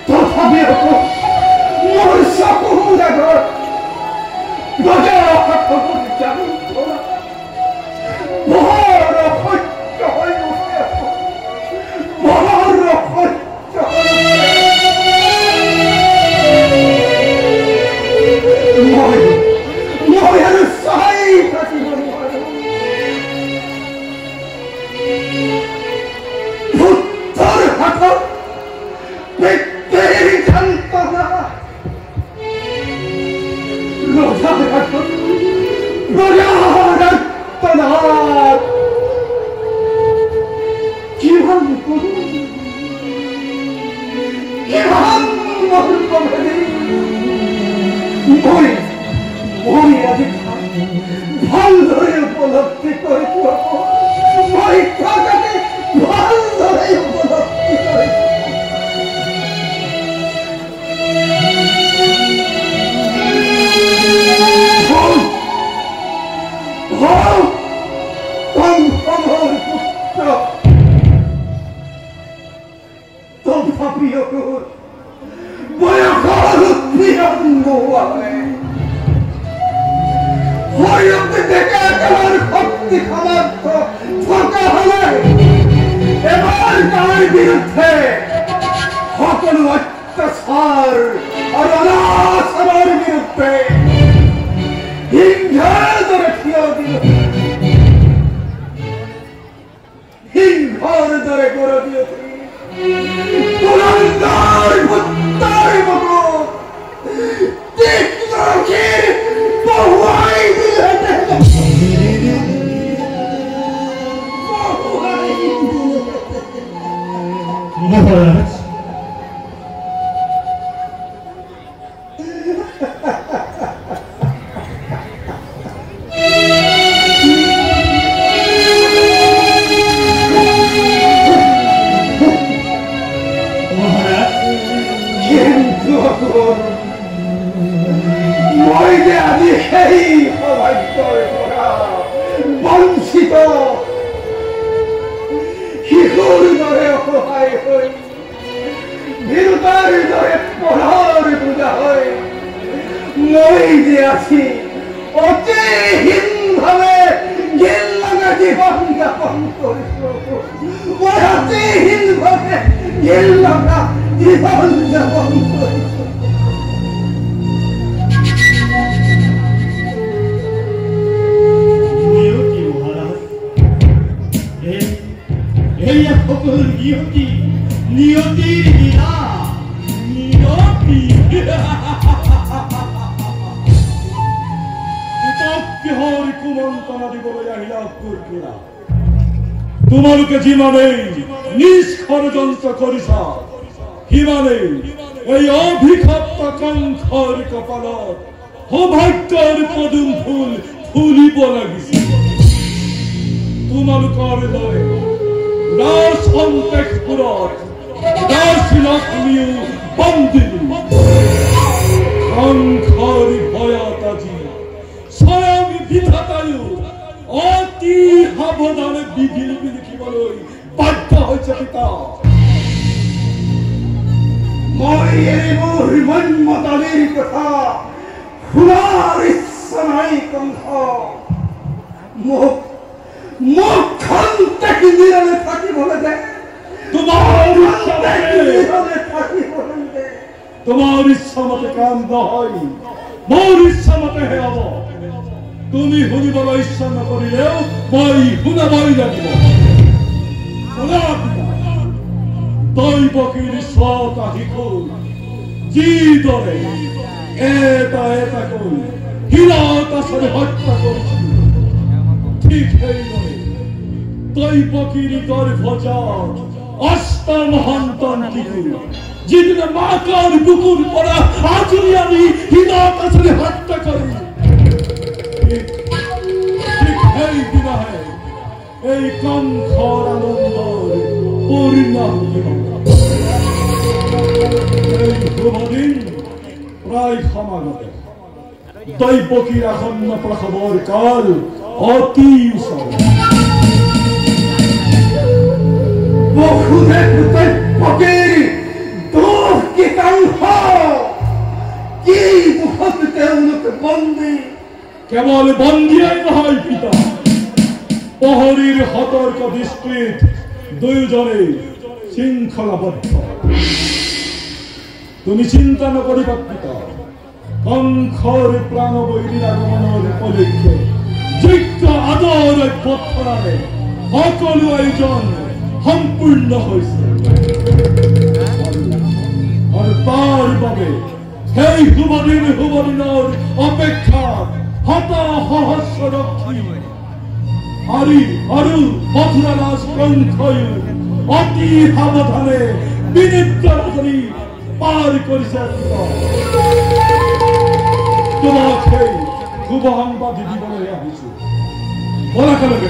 তথাপি মোর সকল আগর রোজা খবর জানো বড় সত্য হয়ে উঠে বড় সত্য মই আৰু চাই থাকিব নোৱাৰো পুত্ৰৰ হাতত পিতৃৰ যন্ত্ৰণা ৰজাৰ হাতত ৰজাৰ আত্মনাথ কিমান মই আজি ভালদৰে উপলব্ধি কৰিছো মই তাকে ভালদৰে উপলব্ধি কৰিছো বিরুদ্ধে সকল অত্যাচার আর অনাচারের বিরুদ্ধে হিংসার ধরে থিয় দিল হিংসার ধরে করে দিয়েছে পুরন্দর পুত্তর মতো তীক্ষ্ণকে বহুয়াই দিলেছে মহারাজ মই যে আজি সেই সৌভাগ্যৰ পৰা বঞ্চিত শিশুৰ দৰে অসহায় হৈ বিৰুতাৰ দৰে পঢ়াৰ পূজা হৈ মই যে আছি অতিহীনভাৱে ঘিণ লগা জীৱন যাপন কৰিছো মই অতিহীনভাৱে ঘিণ লগা জীৱন যাপন কৰিছো সকল নিয়তি নিয়তিৰ হীৰা নিয়তি কিহৰ কুমন্ত্ৰণা দিবলৈ আহিলা অসুৰপুৰা তোমালোকে যিমানেই নিজ ষড়যন্ত্ৰ কৰিছা সিমানেই এই অভিশপ্ত কংসৰ কপালত সৌভাগ্যৰ পদুম ফুল ফুলিব লাগিছিল তোমালোকৰ দৰে দাস অন্তেকপুরত দাসিলক্ষ্মীও বন্দিনী সংসারী ভয়াতাজি স্বয়ং বিধাতায়ু অতি সাবধানে বিধি লিপি লিখিবলৈ বাধ্য হৈছে পিতা। মই এই মোৰ মন্মতালীৰ কথা শুনাৰ ইচ্ছা নাই কংস। মোক খন্তেকি নিৰলে থাকিবলৈ দে। তোমাৰ ইচ্ছা মতে কাম নহয়, মোৰ ইচ্ছা মতেহে হ'ব। তুমি শুনিবলৈ ইচ্ছা নকৰিলেও মই শুনাবই লাগিব। শুনা দৈৱকীৰ স্বতা শিশু যিদৰে এটা এটাকৈ হীৰতাচৰে হত্যা কৰিছিল, ঠিক সেইদৰে দৈৱকীৰ গৰ্ভজাত অষ্টম সন্তান শিশু যিদিনা মাকৰ বুকুৰ পৰা আজৰি আনি হীৰতাচৰে হত্যা কৰি, ঠিক সেইদিনাহে এই কংসৰ আনন্দৰ পৰিণামী হ'ব। এই শুভদিন প্ৰায় সমাগত। দৈৱকীৰ আসন্ন প্ৰসৱৰ কাল অতি ওচৰ। বহুতে দৈৱকীৰ দুখ কি কংস, কি দুখত তেওঁলোকে বন্দী। কেৱল বন্দিয়াই নহয় পিতা, প্ৰহৰীৰ সতৰ্ক দৃষ্টিত দুয়োজনে শৃংখলাবদ্ধ। তুমি চিন্তা নকৰিবা পিতা, কংসৰ প্ৰাণবৈৰীৰ আগমনৰ উপলক্ষে যোগ্য আদৰ অভ্যৰ্থনাৰে সকলো আয়োজন সম্পূৰ্ণ হৈছে। আৰু তাৰ বাবে সেই শুভদিনৰ অপেক্ষাত শত সহস্ৰ ৰক্ষী আৰু মথুৰাৰাজ কংসয়ো অতি সাৱধানে বিনিদ্ৰাজনী পাৰ কৰিছে। তোমাক সেই শুভ সংবাদ দিবলৈ আহিছো। বলাকালকে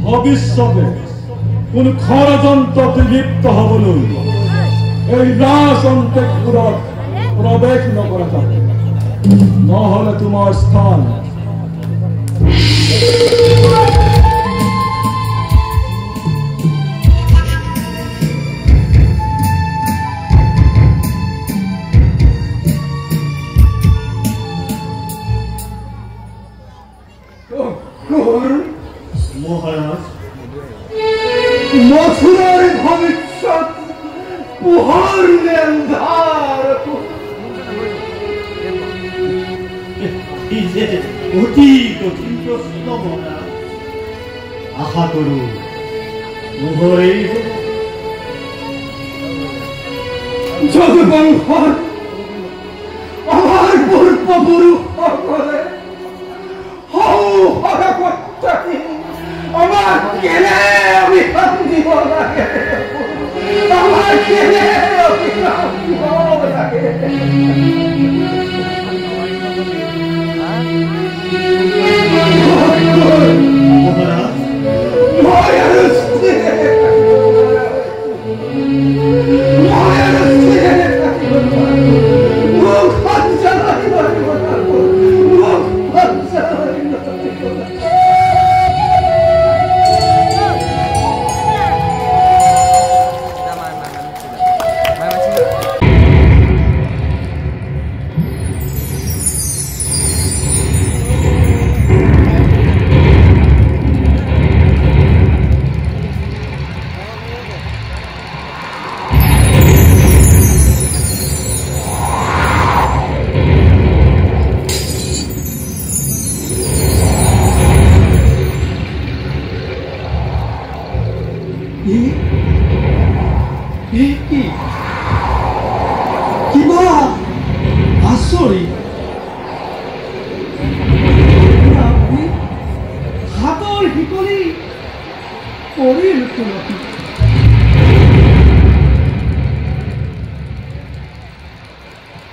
ভৱিষ্যতে কোনো ষড়যন্ত্ৰত লিপ্ত হ'বলৈ এই ৰাজ অন্তঃপুৰত প্ৰৱেশ নকৰা যাব, নহ'লে তোমাৰ স্থান মহারাজ, মথুরার ভবিষ্যৎ পোহর অন্ধার। এই যে অতি কঠিন প্রশ্ন মহারাজ, আশা করু মোহরেই হব। জগবংশৰ আমাৰ পূৰ্বপুৰুষসকলে আমাৰ কেনে অভিশাপ দিব লাগে, আমাৰ কেনে অভিশাপ দিব লাগে। কিবা আচৰিত, হাতৰ শিকলি পৰিল তুলসী।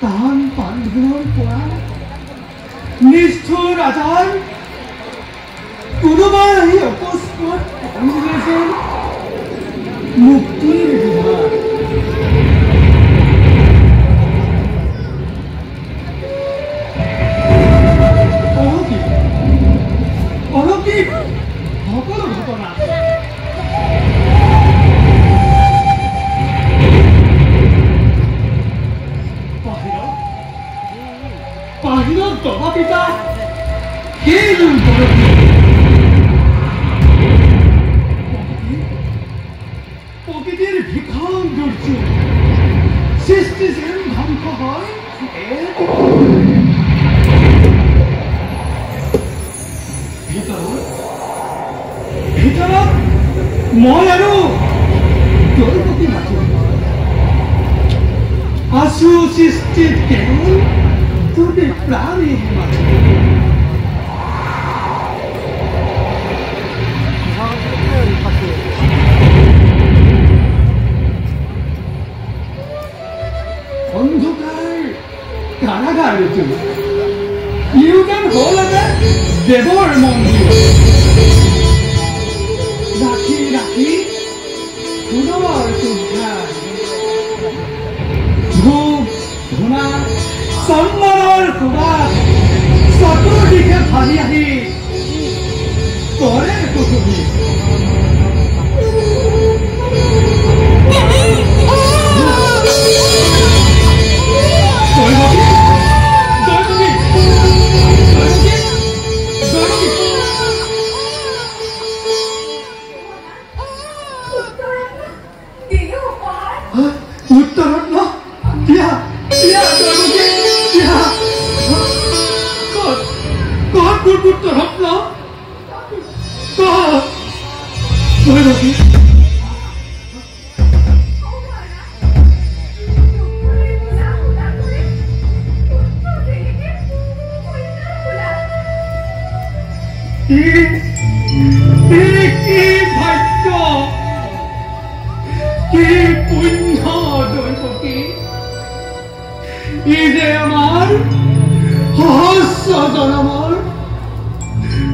টান পানী জীৱনৰ পৰা নিষ্ঠুৰ আজাৰ কোনোবাই আহি অকস্মাত মুক্তিৰ বিধান অলৌকিক সকলো ঘটনা বাহিৰত দবা পিতা কেইজন প্ৰকৃতিৰ ভীষণ দুৰ্যোগ সৃষ্টি যেন ধ্বংস হয় ভিতৰত মই আৰু দৈৱকী মাথো আছো সৃষ্টিত কেৱল তোৰে প্ৰাণী মাথো অন্ধকাৰ কাৰাগাৰ ইউগান হল এটা দেৱৰ মন্দিৰ ৰাখি ৰাখি সোণৰ উদ্ধাৰ ধূপ ধূনা চন্দনৰ সুবাস চতুৰ্দিশে ভালি আহি কৰে কুটুমী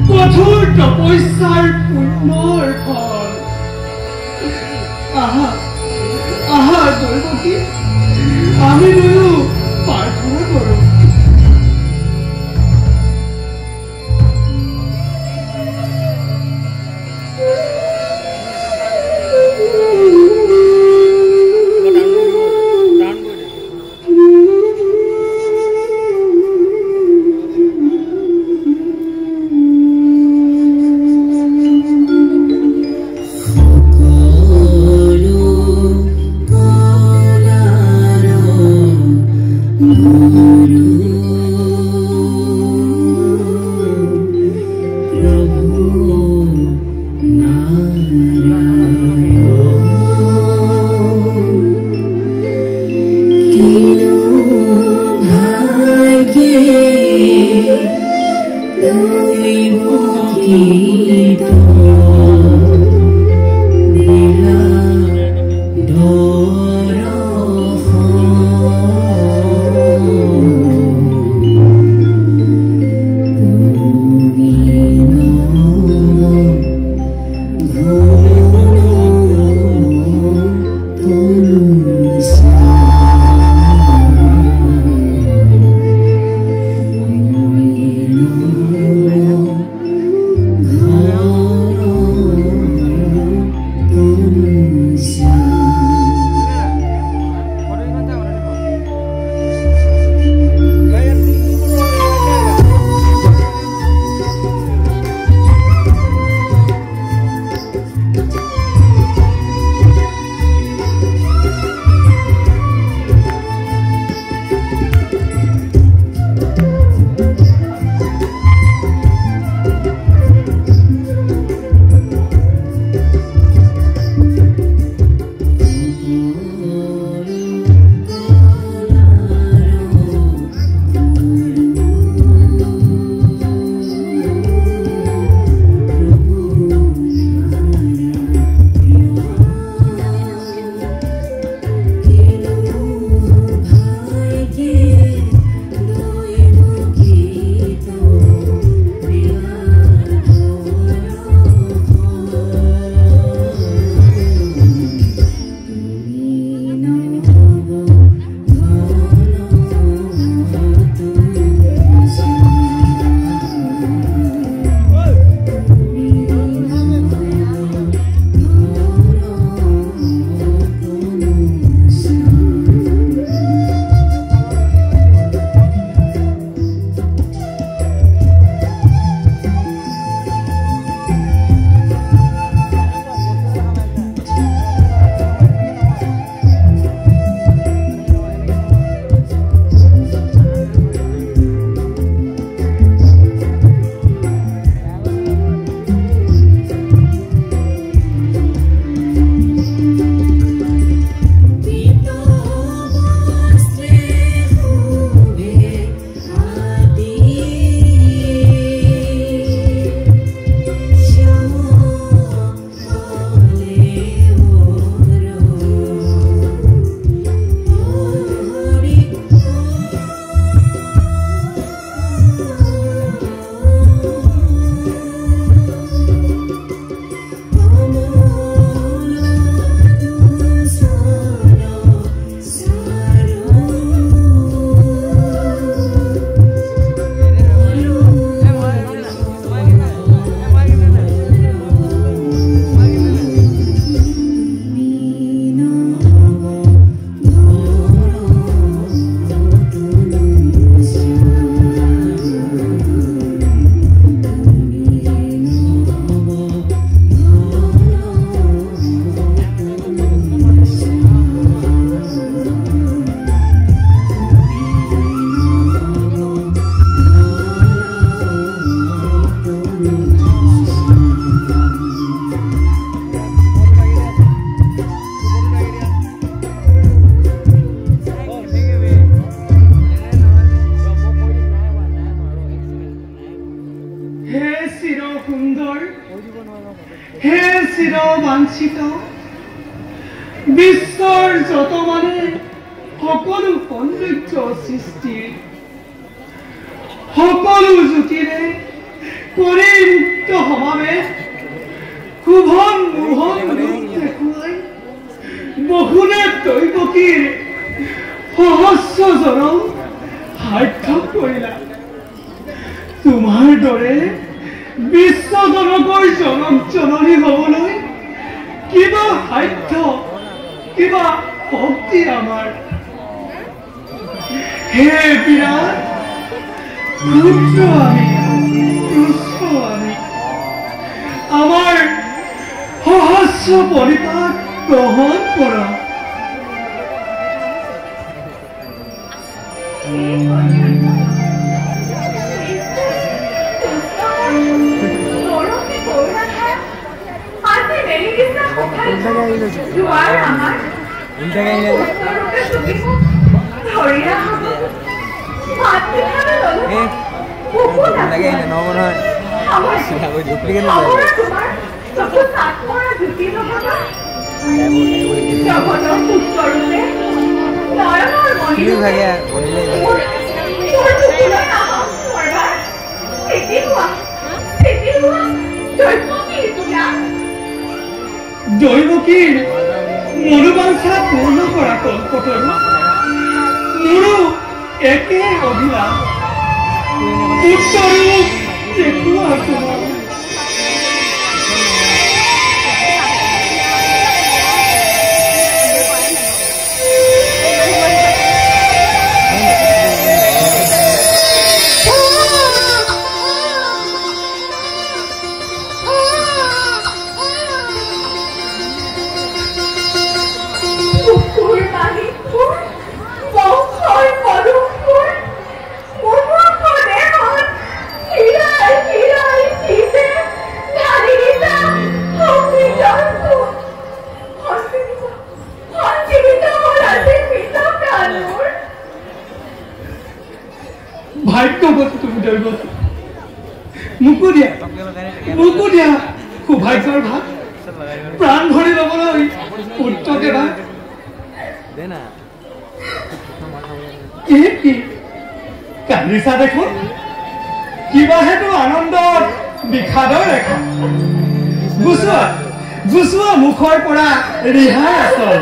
কঠোৰ তপস্যাৰ পুণ্যৰ ফল আহা আহা দৈৱকী আমি দুয়ো প্ৰাৰ্থনা কৰোঁ বাঞ্ছিত বিশ্বৰ যত মানে সকলো সৌন্দৰ্য সৃষ্টিৰ সকলো জ্যোতিৰে কৰি মুক্ত সমাৱেশ শুভন মোহন ৰূপ দেখুৱাই বহুদেৱ দৈৱকীৰ সহস্ৰ জনম সাৰ্থক কৰিলা। তোমাৰ দৰে বিশ্বজনকৰ জনম জননী হবলৈ কিবা সাধ্য কিবা শক্তি আমাৰ। হে বিৰাট ক্ষুদ্ৰ আমি তুচ্ছ আমি আমাৰ সহস্ৰ পৰিপাক গ্ৰহণ কৰা। দৈৱকীৰ মনোবাঞ্ছা পূৰ্ণ কৰা কল্পতৰু মোৰো একে অভিলাষ পুত্ৰৰূপ দেখুওৱা তোমাৰ। ভাগ্যৱতী তুমি দৈৱতী মোকো দিয়া সৌভাগ্যৰ ভাগ প্ৰাণ ভৰি ল'বলৈ পুত্ৰকে ভাগ। কি কান্দিছা দেখোন কিবা হেতু আনন্দত বিষাদৰ ৰেখা গুচোৱা মুখৰ পৰা ৰিহাই আচল।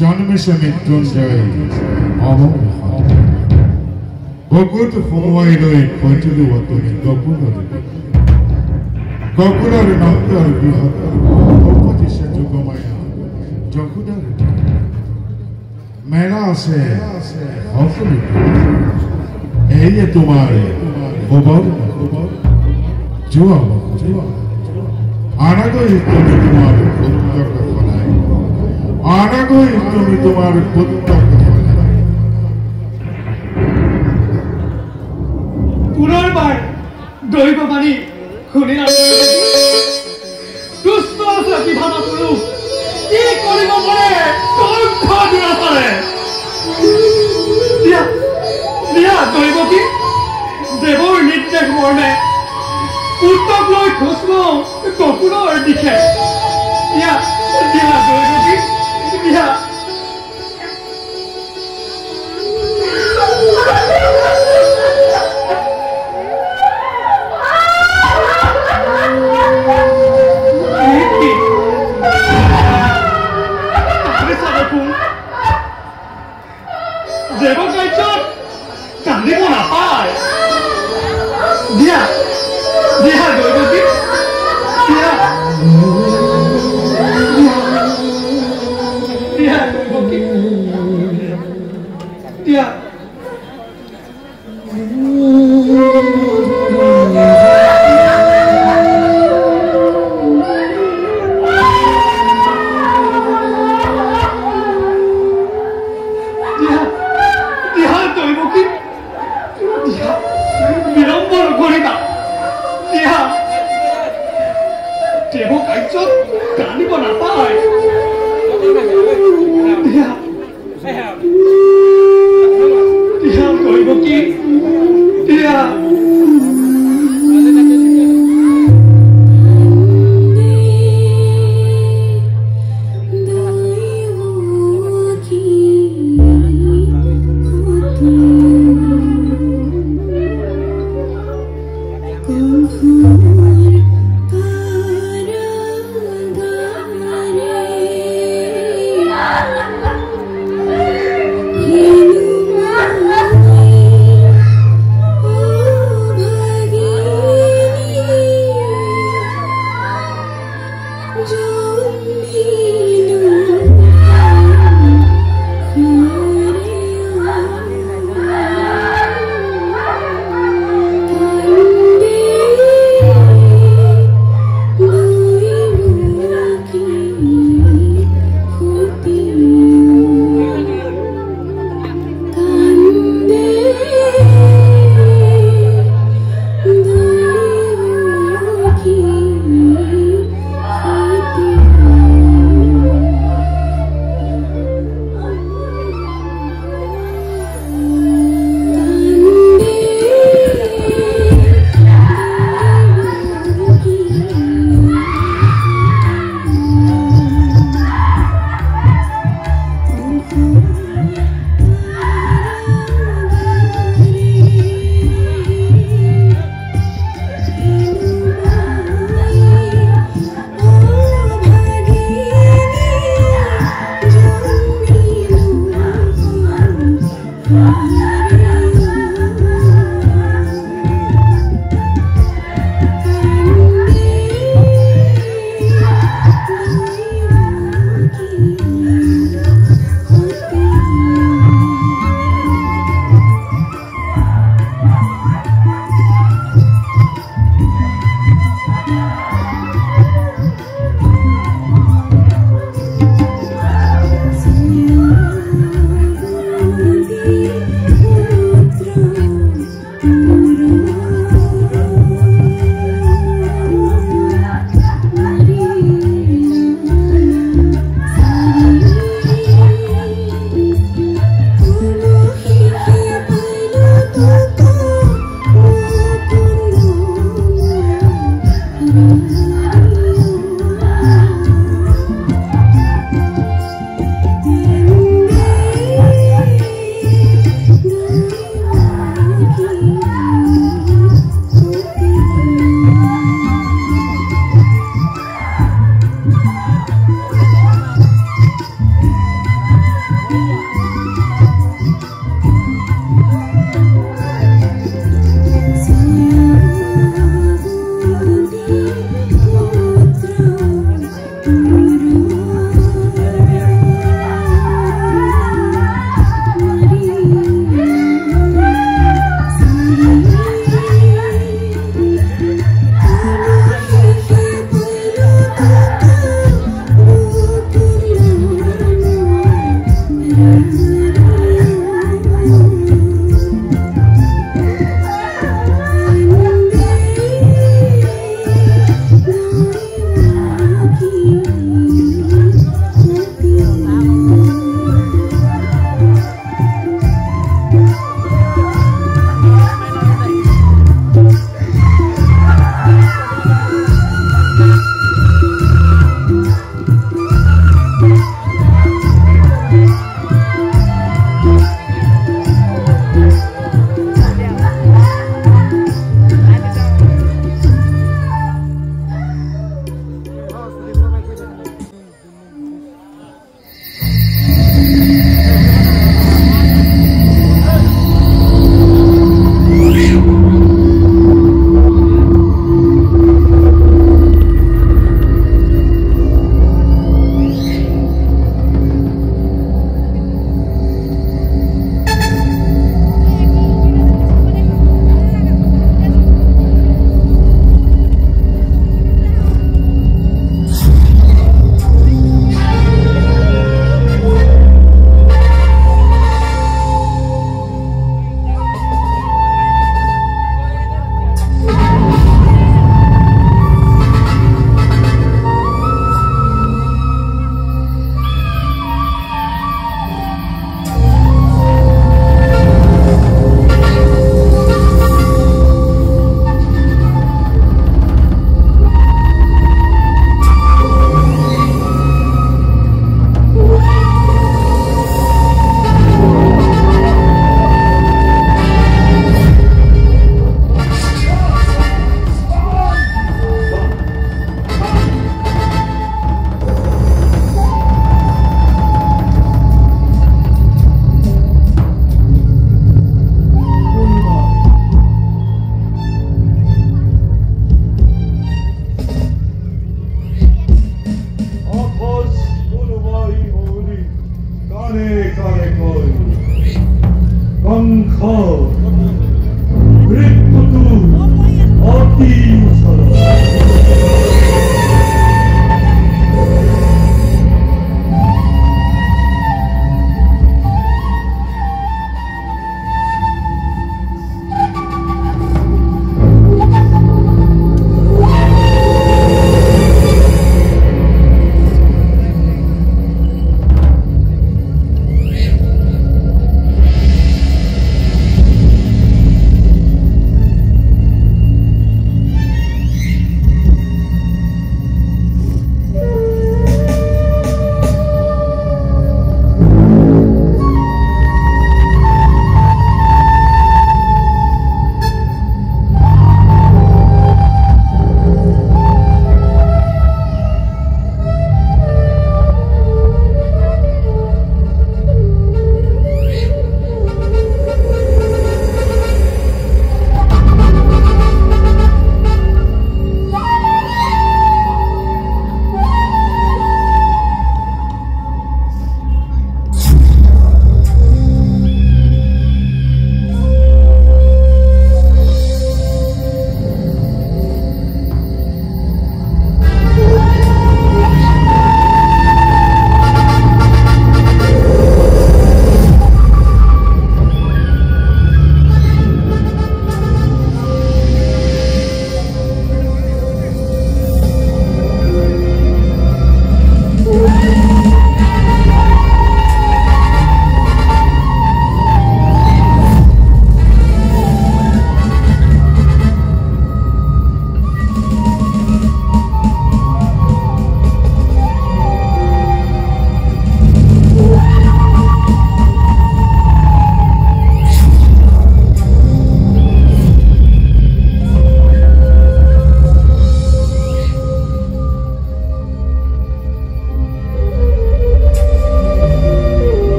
জন্মেছে মৃত্যুঞ্জয় অমৰ বুকুত সোমোৱাই লৈ কৈছিলো তুমি গকুলৰ নন্দৰ বৃহৎ উপদিছে যুগমায়া যশোদাৰ মেলা আছে সকলো এয়ে তোমাৰ খবৰ যোৱা আনাগৈ তুমি তোমাৰ পুত্ৰক সলাই আনাগৈ তুমি তোমাৰ পুত্ৰক সলাই পুনৰবাৰ দৈব বাণী শুনি দুষ্ট আছে বিধান পুৰুষ কি কৰিব পাৰে কণ্ঠ দিয়া পাৰে দিয়া দৈব কি দেৱৰ নিৰ্দেশ মৰ্মে পুত্ৰক লৈ খোজ লওঁ কপুৰৰ দিশে দিয়া দৈব কি দিয়া দেৱ কাৰ্যত কান্দিব নাপায় দিয়া দৈৱকী দিয়া দৈৱকী দিয়া বিলম্বন কৰিবা দিয়া দেৱ কাৰ্যত কান্দিব নাপায় দিয়া কৰিব কি দিয়া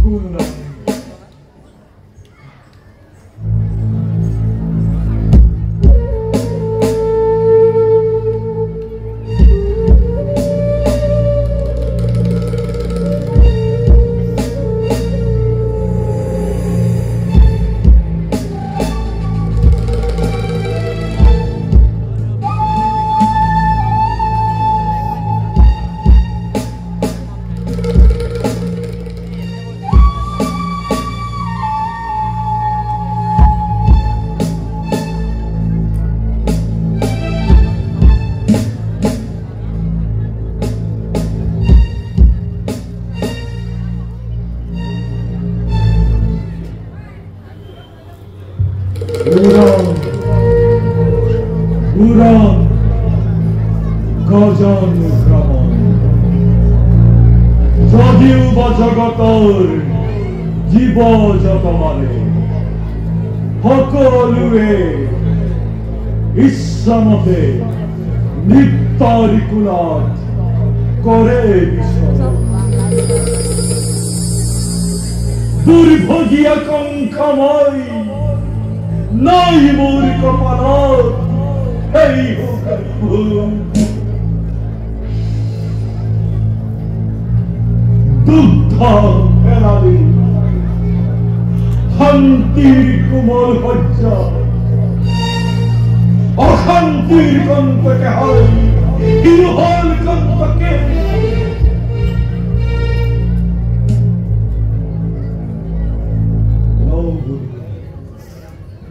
শগুন নাই। উড়ান গজন ভ্ৰমণ যদিও বা জগতৰ জীৱ যত মানে সকলোৱে ইচ্ছামতে নিত্যৰ কুলত কৰে বিচৰণ দুৰ্ভগীয়া কংসময় নাই মোৰ কপালত এই দুগ্ধ ফেরালি শান্তির কোমল শয্যা অশান্তির কণ্ঠকে হয় বিরহল কণ্ঠকে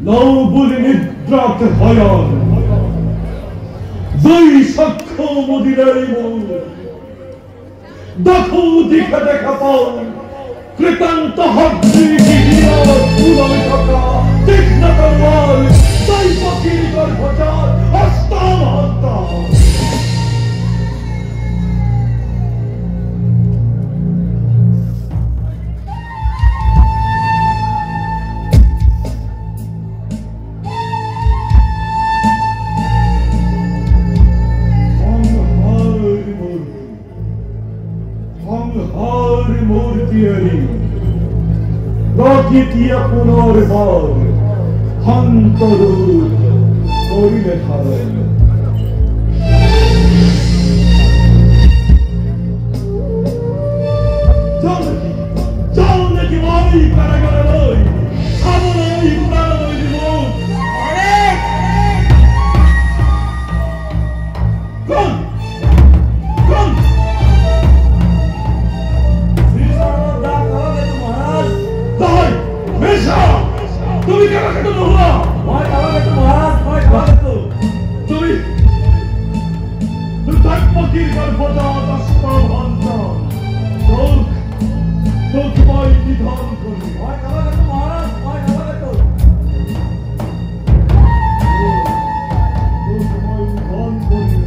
নৌবুলি নিদ্রাতে হয়ন দুই সাক্ষ্য মদিনাই মন দেখো দিখা দেখা পাও কৃতান্ত হদ্রি গিরিয়ার ফুলয় থাকা তীক্ষ্ণ তরোয়াল তাই পাখির গর্ভচার অষ্টম হত্যা প্রকৃতিয়ে পুনর্বার অন্তরূপ করিলে ধারণ যাও নাকি ওই কারাগারে লই সামনে ওই প্রাণ বৈরি মুখ কোন কোন তুমি কেন কেটে নহলা মই কাবা কেটে মহারাজ মই কাবা কেটে তুমি দুর্ভাগ্যকির গর্ভদা দষ্ট ভঞ্জন তোক মই নিধন করি মই কাবা কেটে মহারাজ মই কাবা কেটে তোক মই নিধন করি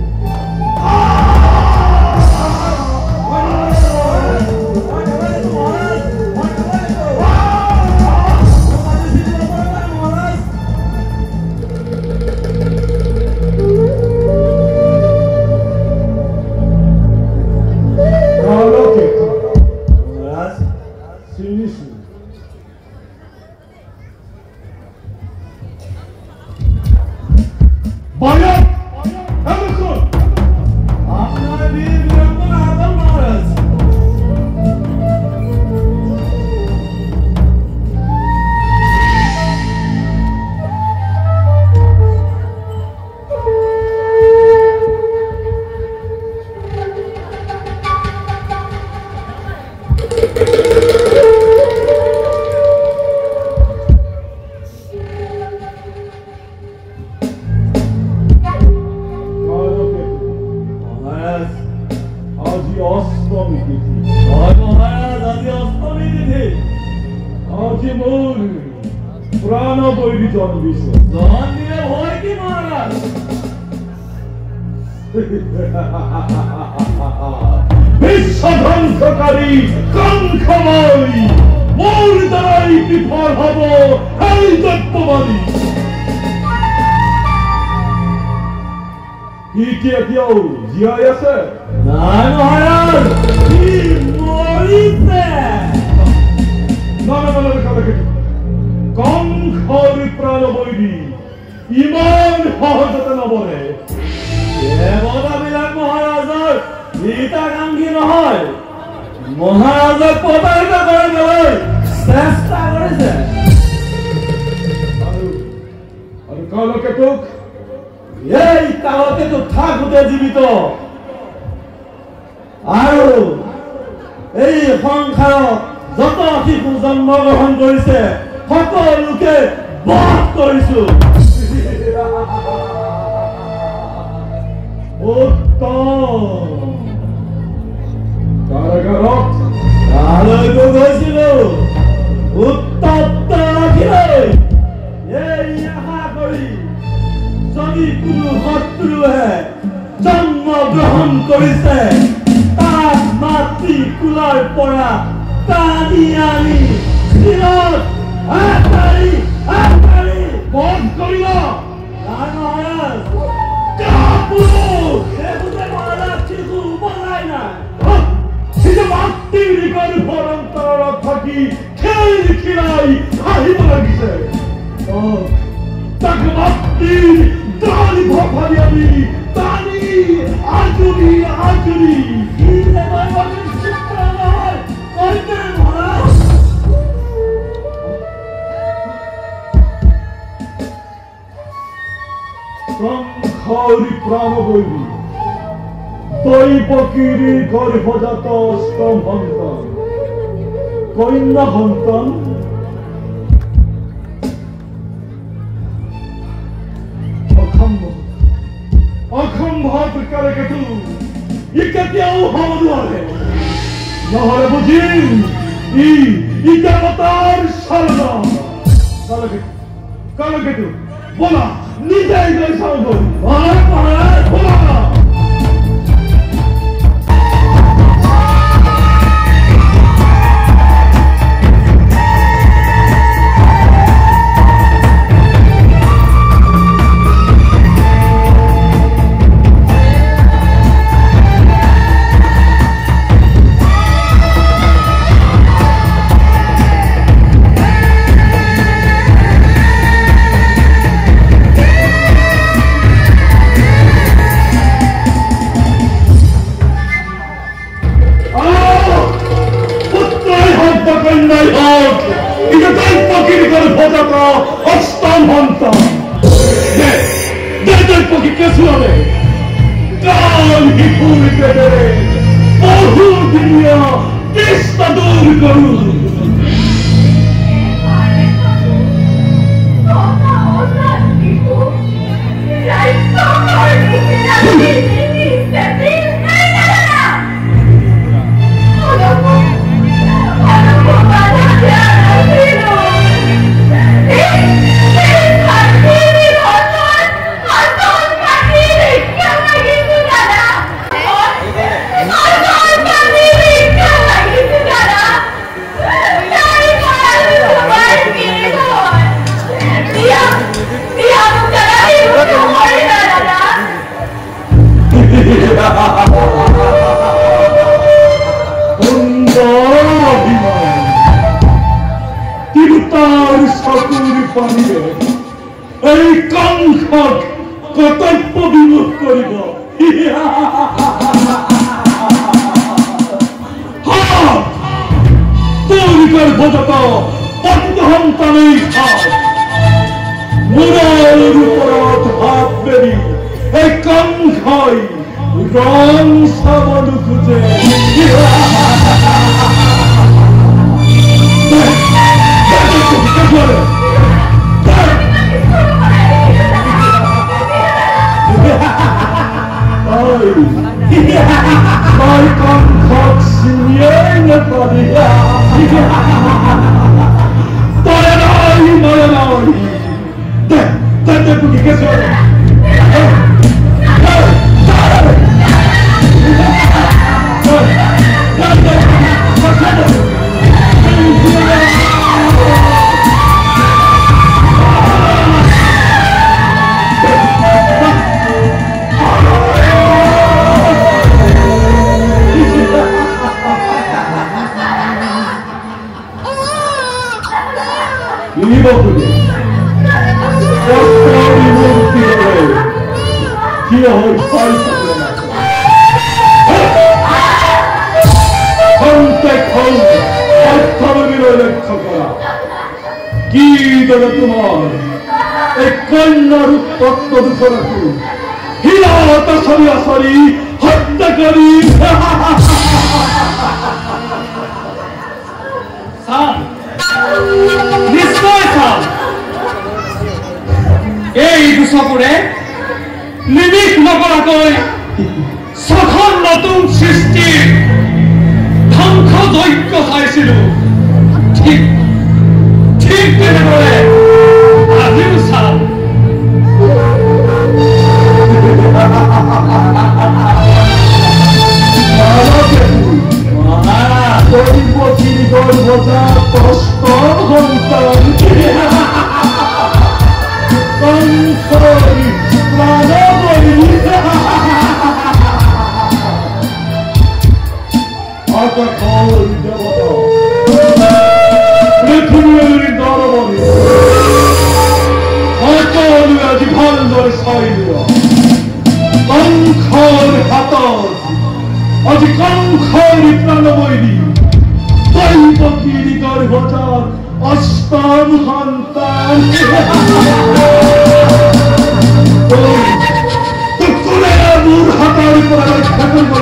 বিশ্বধ্বংসকারী কঙ্খময় মোর দ্বারাই বিফল হব এই দৈত্যবাদী কি কেউ জীয়াই আছে নাই মহারাজ কি মৰিছে তোক এই কালতে তো থাকোতে জীৱিত আৰু এই সংসাৰত যত শিশু জন্মগ্ৰহণ কৰিছে সকলোকে বধ কৰিছো কাৰাগাৰত তালৈকে গৈছিলো উত্তপ্ত ৰাখিলৈ এই আশা কৰি যদি কোনো শত্ৰুৱে জন্ম গ্ৰহণ কৰিছে তাক মাতৃ কুলৰ পৰা টানি আনি চিৰত আঁতৰি বধ কৰিব মহাৰাজ মাতৃৰ গৰ্ভৰন্তৰত থাকি খেল খেলাই আহিব লাগিছে তাক মাতৃৰ দালি ভফালি আনি টানি আজুৰি সংসাৰী প্ৰাণবৈৰী দৈবকীৰী গৰ্ভজাত অষ্টম সন্তান কন্যা সন্তান অসম্ভৱ কালেকেতো ই কেতিয়াও হ'ব নোৱাৰে নহ'লে বুজিম ই দেৱতাৰ চালনা কালেকেতো বলা নিজেই গৈ চাওঁগৈ বলা অষ্টম সন্তান দৈবকী কেঁচুৱালে কাল শিশুৰ পেটেৰে বহুদিনীয়া কৃষ্ণ দূৰ কৰো এই কংসক কৰ্তব্য বিমুখ কৰিব তোৰ গৰ্ভজাত পদ্ম সন্তানেই মূৰৰ ওপৰত হাত মেলি এই কংসই ৰং চাব নোখোজে মই কংসক চিনিয়েই নাপালিয়া তই নাই মই নাই দৈবকী কেঁচুৱা কি দলে তোমাৰ এই কন্যাৰ উৎপত্ত দুঃখৰাকু হিৰাত সৰিয়াসৰি হত্যা কৰি নিশ্চয় চাম এই দুচকুৰে নিমিষ নকৰাকৈ ছখন নতুন সৃষ্টিৰ ধ্বংস যজ্ঞ চাইছিলো ঠিক ঠিক তেনেদৰে আজিও চাম আজি কংসৰি প্ৰাণবৈৰী দৈৱকীৰ গৰ্ভজাত অষ্টম সন্তান কোনে মোৰ হাতৰ পৰা ৰক্ষা কৰিব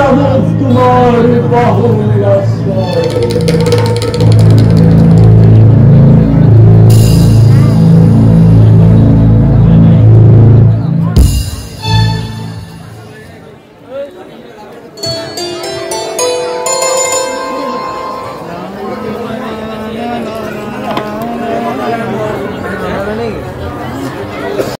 মহাৰাজ, তোমাৰ বাহু